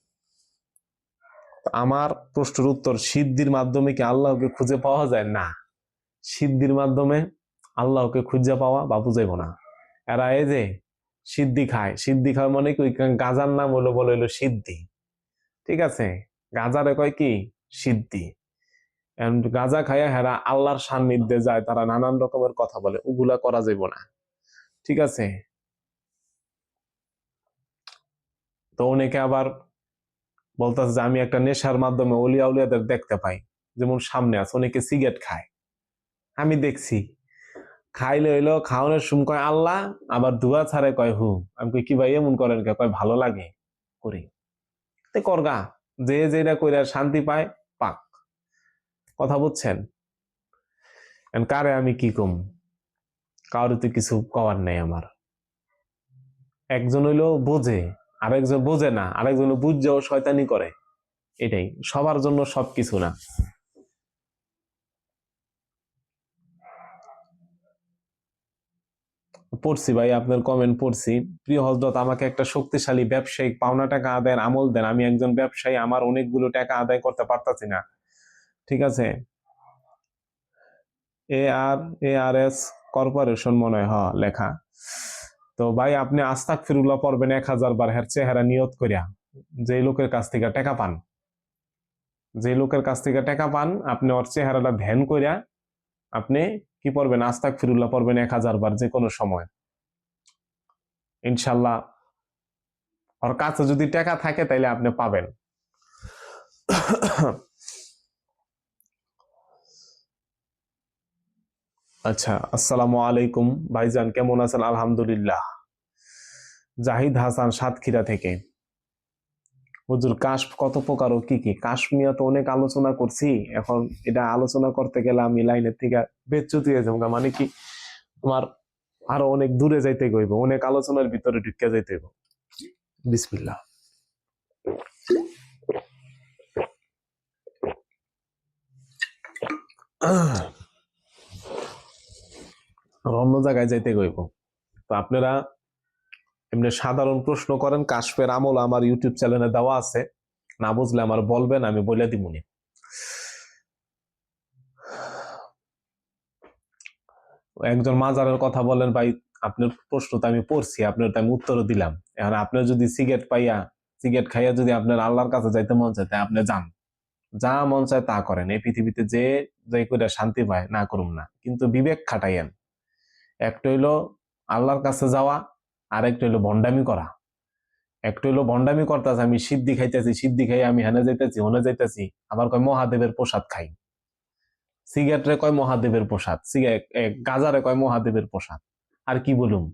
আমার প্রশ্নের উত্তর, সিদ্ধির মাধ্যমে কি আল্লাহকে খুঁজে পাওয়া যায়? না, সিদ্ধির মাধ্যমে আল্লাহকে খুঁজে পাওয়া বাবু যাইব না। এরা এই যে সিদ্ধি খায়, সিদ্ধি খায় মানে কি গাজার নাম হলো বলে হইলো সিদ্ধি, ঠিক আছে, গাজারে কয় কি সিদ্ধি। গাজা খাইয়া হেরা আল্লাহর সান্নিধ্যে যায়, তারা নানান রকমের কথা বলে, ওগুলা করা যাইব না, ঠিক আছে। তো অনেকে আবার বলতেছে যে আমি একটা নেশার মাধ্যমে অলিয়া উলিয়াদের দেখতে পাই, যেমন সামনে আছে অনেকে সিগারেট খায়, আমি দেখছি খাইলে হইলো খাওয়ানোর সময় কয় আল্লাহ, আবার ধোয়া ছাড়ে কয় হু। আমি কই কি ভাই এমন করেন কে? কয় ভালো লাগে করি, তে করগা, যে যেটা কইরা শান্তি পায় পাক। কথা বুঝছেন? কারে আমি কি কম, কারো তো কিছু কওয়ার নেই আমার। একজন হইলো বোঝে, আরেকজন বোঝে না, আরেকজন বুঝছেও শয়তানি করে, এটাই। সবার জন্য সবকিছু না। পড়ছি ভাই, আপনার কমেন্ট পড়ছি। প্রিয় হযরত, আমাকে একটা শক্তিশালী ব্যবসায়িক পাওনা টাকা আদায়ের আমল দেন। আমি একজন ব্যবসায়ী, আমার অনেকগুলো টাকা আদায় করতে পারতাছি না, ঠিক আছে। এ আর এস কর্পোরেশন মনে হয় লেখা। তো ভাই আপনি আস্তাগফিরুল্লাহ পড়বেন 1000 বার, হের চেহারা নিয়ত করিয়া। যে লোকের কাছ থেকে টাকা পান, যে লোকের কাছ থেকে টাকা পান, আপনি ওর চেহারাটা ধ্যান করিয়া আপনি কি পড়বেন? আস্তাগফিরুল্লাহ পড়বেন 1000 বার যে কোনো সময়। ইনশাল্লাহ ওর কাছে যদি টাকা থাকে তাইলে আপনি পাবেন। আচ্ছা, আসসালামু আলাইকুম ভাইজান, কেমন আছেন? আলহামদুলিল্লাহ। জাহিদ হাসান সাতক্ষীরা থেকে। হুজুর, কাশ কত প্রকার ও কি কি? কাশ নিয়ে তো অনেক আলোচনা করছি, এখন এটা আলোচনা করতে গেলে আমি লাইনের থেকে বেচ্যুত হয়ে যাবো। মানে কি, তোমার আরো অনেক দূরে যাইতে গইব, অনেক আলোচনার ভিতরে ঢুকে যাইতে হইব। বিসমিল্লাহ। অন্য জায়গায় যাইতে গইব। তো আপনারা এমনি সাধারণ প্রশ্ন করেন, কাশফের আমল আমার ইউটিউব চ্যানেলে দেওয়া আছে, না বুঝলে আমার বলবেন, আমি বলে দিবনি। একজন মাজারের কথা বলেন, ভাই আপনার প্রশ্ন তো আমি পড়ছি, আপনার তো আমি উত্তরও দিলাম। এখন আপনার যদি সিগারেট পাইয়া, সিগারেট খাইয়া যদি আপনার আল্লাহর কাছে যাইতে মন চায়, তাই আপনি যান, যা মন চায় তা করেন। এই পৃথিবীতে যে যে করে শান্তি পায় না করুন না, কিন্তু বিবেক খাটাইয়েন। একটা হইলো আল্লাহর কাছে যাওয়া, আর একটা হইলো ভণ্ডামি করা। একটা হইলো ভণ্ডামি করতেছে, আমি সিদ্ধি খাইতেছি, সিদ্ধি খাই আমি হেনে যাইতেছি, হনে যাইতেছি, আবার কয় মহাদেবের প্রসাদ খাই। সিগারেটে কয় মহাদেবের প্রসাদ, গাজারে কয় মহাদেবের প্রসাদ। আর কি বলুম?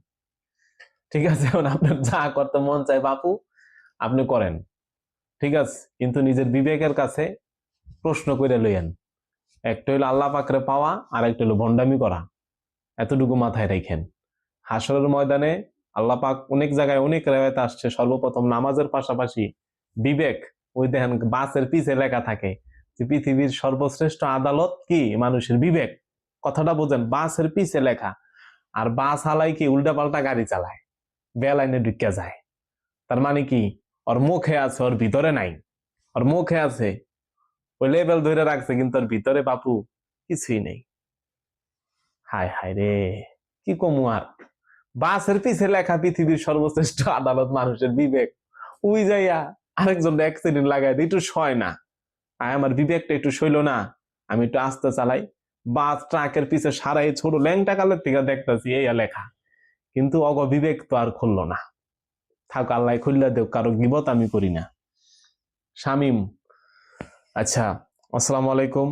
ঠিক আছে, এখন আপনার যা করতে মন চায় বাপু আপনি করেন, ঠিক আছে, কিন্তু নিজের বিবেকের কাছে প্রশ্ন করে লইয়েন। একটা হইলো আল্লাহ পাকরে পাওয়া, আর একটা হইলো ভণ্ডামি করা। এতটুকু মাথায় রাখেন। হাসরের ময়দানে আল্লাহ পাক অনেক জায়গায় অনেক রেওয়ায়েতে আসছে, সর্বপ্রথম নামাজের পাশাপাশি বিবেক, ওই দেখেন বাসের পিছে লেখা থাকে যে পৃথিবীর সর্বশ্রেষ্ঠ আদালত কি? মানুষের বিবেক। কথাটা বোঝেন, বাসের পিছে লেখা। আর বাস হালাই কি উল্টা পাল্টা গাড়ি চালায়, বেলাইনে ঢুকিয়া যায়। তার মানে কি, ওর মুখে আছে, ওর ভিতরে নাই। ওর মুখে আছে, ওই লেভেল ধরে রাখছে, কিন্তু ওর ভিতরে বাপু কিছুই নেই। হায় হায় রে, কি কমু আর। বাসের পিছে লেখা পৃথিবীর সর্বশ্রেষ্ঠ আদালত মানুষের বিবেক, উই যাইয়া আরেকজন অ্যাক্সিডেন্ট লাগাই দিই, একটু সয় না। আমার বিবেকটা একটু সইল না, আমি একটু আস্তে চালাই। বাস ট্রাকের পিছে সারাই ছোট ল্যাংটা কালের থেকে দেখতেছি এই লেখা, কিন্তু অগ বিবেক তো আর খুললো না। থাক, আল্লাহ খুললা দেব, কারো গিবত আমি করি না। শামিম, আচ্ছা, আসসালামু আলাইকুম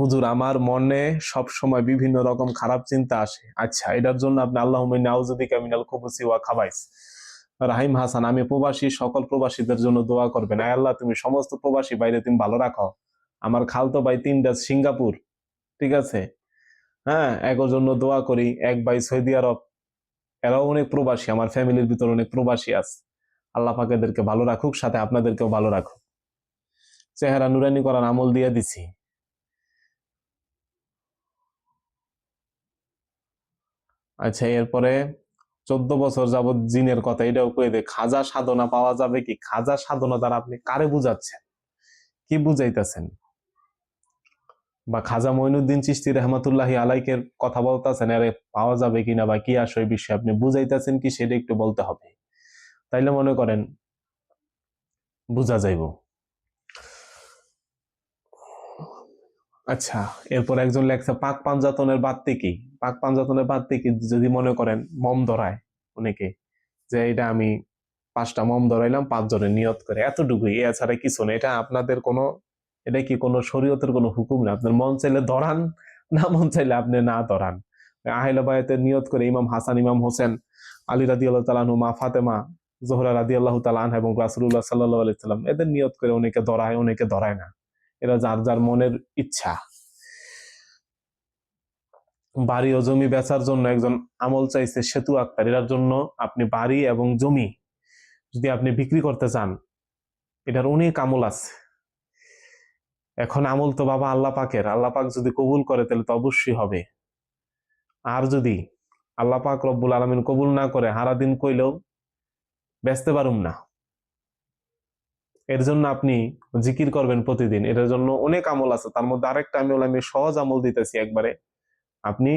হুজুর, আমার মনে সব সময় বিভিন্ন রকম খারাপ চিন্তা আসে। আচ্ছা, এটার জন্য আপনি আল্লাহুম্মা ইন্নী আউযু বিকা মিনাল খুবুসি ওয়া খাবাইস। রাহিম হাসান, আমি প্রবাসী, সকল প্রবাসীদের জন্য দোয়া করবেন। আয় আল্লাহ, তুমি সমস্ত প্রবাসী বাইরে তুমি ভালো রাখো। আমার খালতো ভাই 3টা সিঙ্গাপুর, ঠিক আছে, হ্যাঁ, এগোর জন্য দোয়া করি। এক ভাই সৌদি আরব, এরাও অনেক প্রবাসী, আমার ফ্যামিলির ভিতর অনেক প্রবাসী আছে। আল্লাহ পাক এদেরকে ভালো রাখুক, সাথে আপনাদেরকেও ভালো রাখুক। চেহারা নুরানি করার আমল দিয়ে দিছি। আচ্ছা, এরপরে 14 বছর যাবৎ জিনের কথা, এটাও কয়ে দে। খাজা সাধনা পাওয়া যাবে কি? খাজা সাধনা দ্বারা আপনি কারে বুঝাচ্ছেন, কি বুঝাইতেছেন? বা খাজা মঈনুদ্দিন চিশতি রহমাতুল্লাহি আলাইকের কথা বলতেছেন, আরে পাওয়া যাবে কিনা বা কি আসে বিষয়ে আপনি বুঝাইতেছেন কি, সেটা একটু বলতে হবে, তাইলে মনে করেন বুঝা যাইব। আচ্ছা, এরপর একজন লেখছে পাক পাঞ্জাতনের বাড়তি কি? পাক পাঞ্জাতনের বাড়তি কি, যদি মনে করেন মম ধরায় অনেকে, যে এটা আমি 5টা মম ধরাইলাম 5 জনের নিয়ত করে, এতটুকুই, এছাড়া কিছু না। এটা আপনাদের কোনো, এটা কি কোনো শরীয়তের কোনো হুকুম না। আপনার মন চাইলে ধরান, না মন চাইলে আপনি না ধরান। আহিলা বায়াতে নিয়ত করে ইমাম হাসান, ইমাম হোসেন, আলী রাদিয়াল্লাহু তাআলা আনহু, মা ফাতেমা, জোহরা রাদিয়াল্লাহু তাআলা আনহা এবং রাসূলুল্লাহ সাল্লাল্লাহু আলাইহি সাল্লাম, এদের নিয়ত করে অনেকে ধরায়, অনেকে ধরায় না। এরা যার যার মনের ইচ্ছা। বাড়ি ও জমি বেচার জন্য একজন আমল চাইছে, সেতু আক্তার। এটার জন্য আপনি বাড়ি এবং জমি যদি আপনি বিক্রি করতে চান, এটার অনেক আমল আছে। এখন আমল তো বাবা আল্লাহ পাকের, আল্লাহ পাক যদি কবুল করে তাহলে তো অবশ্যই হবে। আর যদি আল্লাহ পাক রব্বুল আলামিন কবুল না করে, সারাদিন কইলেও বেচতে পারুম না। এর জন্য আপনি জিকির করবেন প্রতিদিন। এটার জন্য অনেক আমল আছে, তার মধ্যে আরেকটা আমি সহজ আমল দিতেছি একবারে। আপনি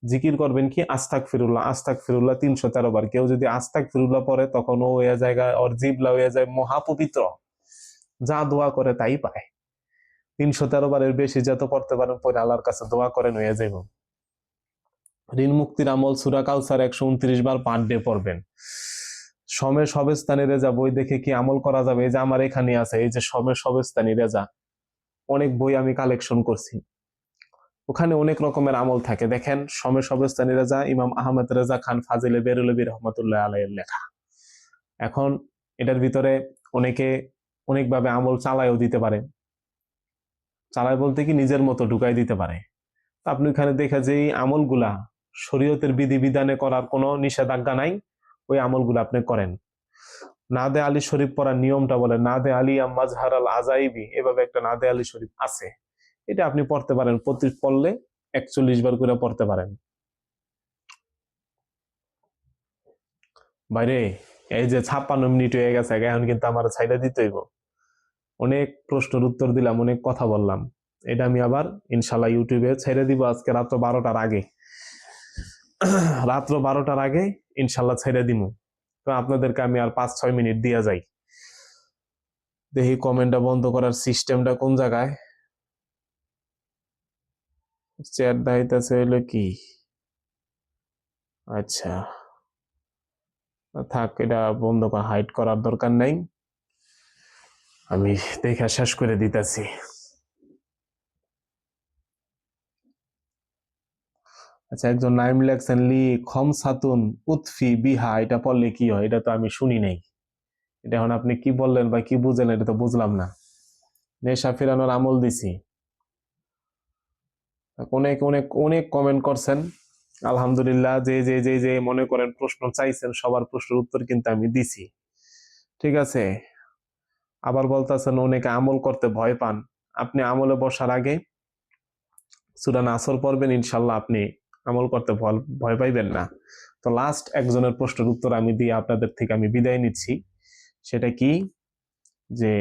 জিকির করবেন কি, আস্তাগফিরুল্লাহ, আস্তাগফিরুল্লাহ 313 বার। কেউ যদি আস্তাগফিরুল্লাহ পড়ে, তখন ও হয়ে জায়গা, ওর জিবলা হয়ে যায় মহাপবিত্র, যা দোয়া করে তাই পায়। 313 বারের বেশি যত পড়তে পারেন পরে আল্লাহর কাছে দোয়া করেন হয়ে যাইব। ঋণ মুক্তির আমল সূরা কাউসার 129 বার পার ডে পড়বেন। সমের সবেস্তানি রেজা বই দেখে কি আমল করা যাবে? এই যে আমার এখানে আছে, এই যে সমের সবেস্তানি রেজা, অনেক বই আমি কালেকশন করছি, ওখানে অনেক রকমের আমল থাকে। দেখেন, সমের সবেস্তানি রেজা ইমাম আহমদ রেজা খান ফাজিলে বেরুলবী রহমতুল্লাহ আলাইহির লেখা। এখন এটার ভিতরে অনেকে অনেকভাবে আমল চালায়ও দিতে পারে। চালায় বলতে কি নিজের মতো ঢুকাই দিতে পারে। আপনি এখানে দেখে যে এই আমলগুলা শরীয়তের বিধিবিধানে করার কোনো নিষেধাজ্ঞা নাই, ওই আমলগুলো আপনি করেন। নাদে আলী শরীফ পড়ার নিয়মটা বলে নাদে আলী মাজহার আল আজাইবি, এভাবে একটা নাদে আলী শরীফ আছে, এটা আপনি পড়তে পারেন। প্রতি পড়লে 41 বার করে পড়তে পারেন। বাইরে এই যে 56 মিনিট হয়ে গেছে, এখন কিন্তু আমার ছাইড়া দিতে হইব। অনেক প্রশ্নের উত্তর দিলাম, অনেক কথা বললাম, এটা আমি আবার ইনশাল্লাহ ইউটিউবে ছেড়ে দিব আজকে রাত্র 12টার আগে। রাত্র 12টার আগে ইনশাল্লাহ ছেড়ে দিব। তো আপনাদেরকে আমি আর 5-6 মিনিট দিয়ে যাই। দেখি কমেন্টটা বন্ধ করার সিস্টেমটা কোন জায়গায়। চ্যাট দাইতেছে হইলো কি? আচ্ছা থাক, এটা বন্ধ করা, হাইড করার দরকার নাই, আমি দেখা শেষ করে দিতেছি। আচ্ছা, একজন নাইম লেখছেন লি খমসাতুন উতফি বিহা, এটা পড়লে কি হয়? এটা তো আমি শুনি নাই। এটা এখন আপনি কি বললেন বা কি বুঝলেন এটা তো বুঝলাম না। নেশা ফেরানোর আমল দিছি, অনেক অনেক অনেক কমেন্ট করছেন, আলহামদুলিল্লাহ। যে যে যে যে মনে করেন প্রশ্ন চাইছেন সবার প্রশ্নের উত্তর কিন্তু আমি দিছি, ঠিক আছে। আবার বলতেছেন অনেকে আমল করতে ভয় পান, আপনি আমলে বসার আগে সূরা নাসর পড়বেন, ইনশাল্লাহ আপনি আমল করতে ভয় পাইবেন না। তো লাস্ট একজনের প্রশ্নের উত্তর আমি দিয়ে আপনাদের থেকে আমি বিদায় নিচ্ছি। সেটা কি, যে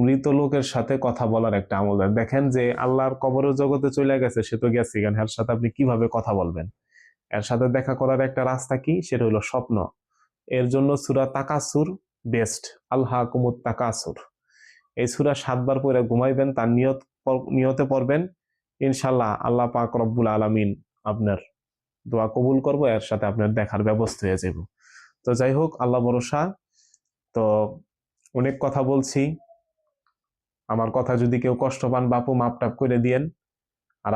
মৃত লোকের সাথে কথা বলার একটা আমল। দেখেন যে আল্লাহর কবরের জগতে চলে গেছে, সে তো গেছে, এর সাথে আপনি কিভাবে কথা বলবেন? এর সাথে দেখা করার একটা রাস্তা কি, সেটা হলো স্বপ্ন। এর জন্য সূরা তাকাসুর বেস্ট, আলহাকুমুত তাকাসুর। এই সূরা 7 বার পড়ে ঘুমাইবেন, তার নিয়তে পড়বেন, ইনশাল্লাহ আল্লাহ পাক রব্বুল আলামিন আপনার দোয়া কবুল করবো, এর সাথে আপনার দেখার ব্যবস্থা হয়ে যাব। তো যাই হোক, আল্লাহ ভরসা। তো অনেক কথা বলছি, আমার কথা যদি কেউ কষ্ট পান বাপু মাপ টাপ করে দিয়েন। আর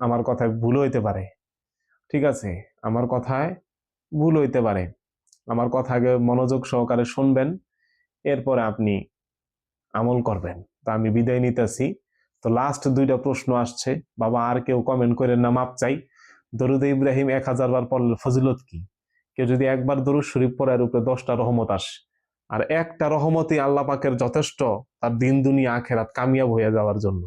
আমার কথায় ভুল হইতে পারে, ঠিক আছে, আমার কথায় ভুল হইতে পারে, আমার কথা আগে মনোযোগ সহকারে শুনবেন, এরপরে আপনি আমল করবেন। তো আমি বিদায় নিতেছি। তো লাস্ট 2টা প্রশ্ন আসছে, বাবা আর কেউ কমেন্ট করেন না, মাপ চাই। দরুদ ইব্রাহিম 1000 বার পড়লে ফজিলত কি? কেউ যদি একবার দরুদ শরীফ পড়ার উপরে 10টা রহমত আসে, আর একটা রহমতই আল্লাহ পাকের যথেষ্ট তার দিন দুনিয়া আখেরাত কামিয়াব হয়ে যাওয়ার জন্য।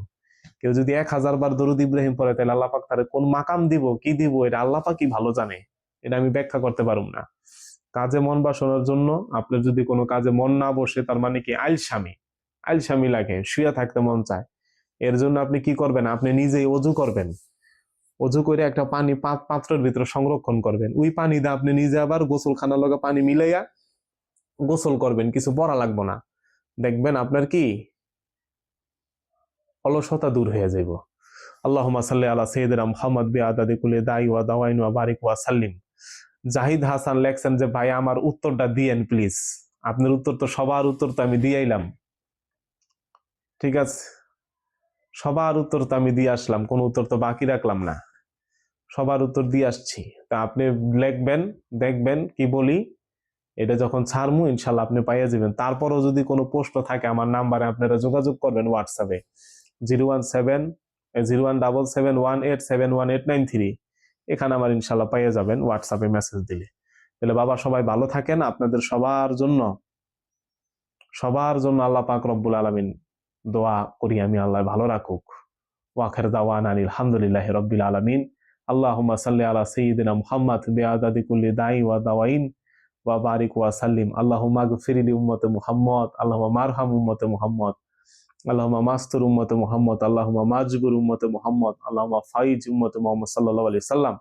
কেউ যদি 1000 বার দরুদ ইব্রাহিম পড়ে, তাহলে আল্লাহ পাক তার কোন মাকাম দিব, কি দিব, এটা আল্লাহ পাকই ভালো জানে, এটা আমি ব্যাখ্যা করতে পারুম না। কাজে মন বাসনের জন্য আপনার যদি কোনো কাজে মন না বসে, তার মানে কি আলসামি লাগে, শুয়ে থাকতে মন চায়, এর জন্য আপনি কি করবেন, আপনি নিজেই অজু করবেন। অজু করে একটা পানি পাত্রের ভিতরে সংরক্ষণ করবেন, ওই পানি দিয়ে আপনি নিজে আবার গোসলখানার লগে পানি মিলাইয়া গোসল করবেন, কিছু পড়া লাগবে না। দেখবেন আপনার কি অলসতা দূর হয়ে যাইব। আল্লাহুম্মা সাল্লি আলা সাইয়্যিদিনা মুহাম্মদ বিআদাদি কুল্লি দাই ওয়া দাওয়াইন ওয়া বারিক ওয়া সাল্লিম। জাহিদ হাসান লেখছেন যে ভাই আমার উত্তরটা দিয়েন প্লিজ। আপনার উত্তর তো সবার উত্তর তো আমি দিয়েইলাম, ঠিক আছে, সবার উত্তর তো আমি দিয়ে আসলাম, কোন উত্তর তো বাকি রাখলাম না, সবার উত্তর দিয়ে আসছি। তা আপনি লিখবেন, দেখবেন কি বলি, এটা যখন ছাড়মু ইনশাল্লাহ আপনি পাইয়া যাবেন। তারপরও যদি কোনো প্রশ্ন থাকে আমার নাম্বারে আপনারা যোগাযোগ করবেন হোয়াটসঅ্যাপে 01777187189 এখানে আমার ইনশাল্লাহ পাইয়া যাবেন হোয়াটসঅ্যাপে মেসেজ দিলে। তাহলে বাবা সবাই ভালো থাকেন, আপনাদের সবার জন্য আল্লাহ পাক রব্বুল আলামিন দোয়া করি আমি, আল্লাহ ভালো রাখুক। ওয়াখির দাওয়ানা আলহামদুলিল্লাহি রাব্বিল আলামিন। আল্লাহুম্মা সাল্লি আলা সাইয়্যিদিনা মুহাম্মদ বিআদাদি কুল্লি দাই ওয়া দাওয়াইন ওয়া বারিক ওয়া সাল্লিম। আল্লাহুম্মা গফির লি উম্মতি মুহাম্মদ, আল্লাহুম্মা মারহাম উম্মতি মুহাম্মদ, আল্লাহুম্মা মাস্তুর উম্মতি মুহাম্মদ, আল্লাহুম্মা মাজবুর উম্মতি মুহাম্মদ, আল্লাহুম্মা ফাইজ উম্মতি মুহাম্মদ সাল্লাল্লাহু আলাইহি সাল্লাম।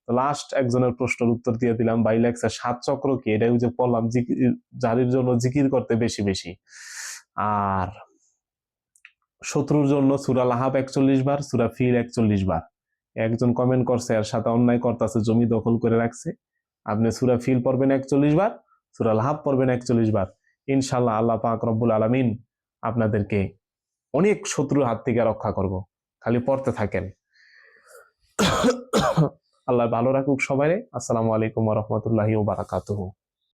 লাস্ট একজনের প্রশ্নের উত্তর দিয়ে দিলাম, ভাই লেখছে 7 চক্র কি? এটাই যে বললাম, জারির জন্য জিকির করতে বেশি বেশি। আর শত্রুর জন্য সূরা লাহাব 41 বার, সূরা ফিল 41 বার। একজন কমেন্ট করছে এর সাথে অন্যায় করতেছে, জমি দখল করে রাখছে। আপনি সূরা ফিল পড়বেন 41 বার, সূরা লাহাব পড়বেন 41 বার। ইনশাআল্লাহ আল্লাহ পাক রব্বুল আলামিন আপনাদেরকে অনেক শত্রুর হাত থেকে রক্ষা করব। খালি পড়তে থাকেন। আল্লাহ ভালো রাখুক সবাই। আসসালামু আলাইকুম ওয়া রাহমাতুল্লাহি ওয়া বারাকাতুহু।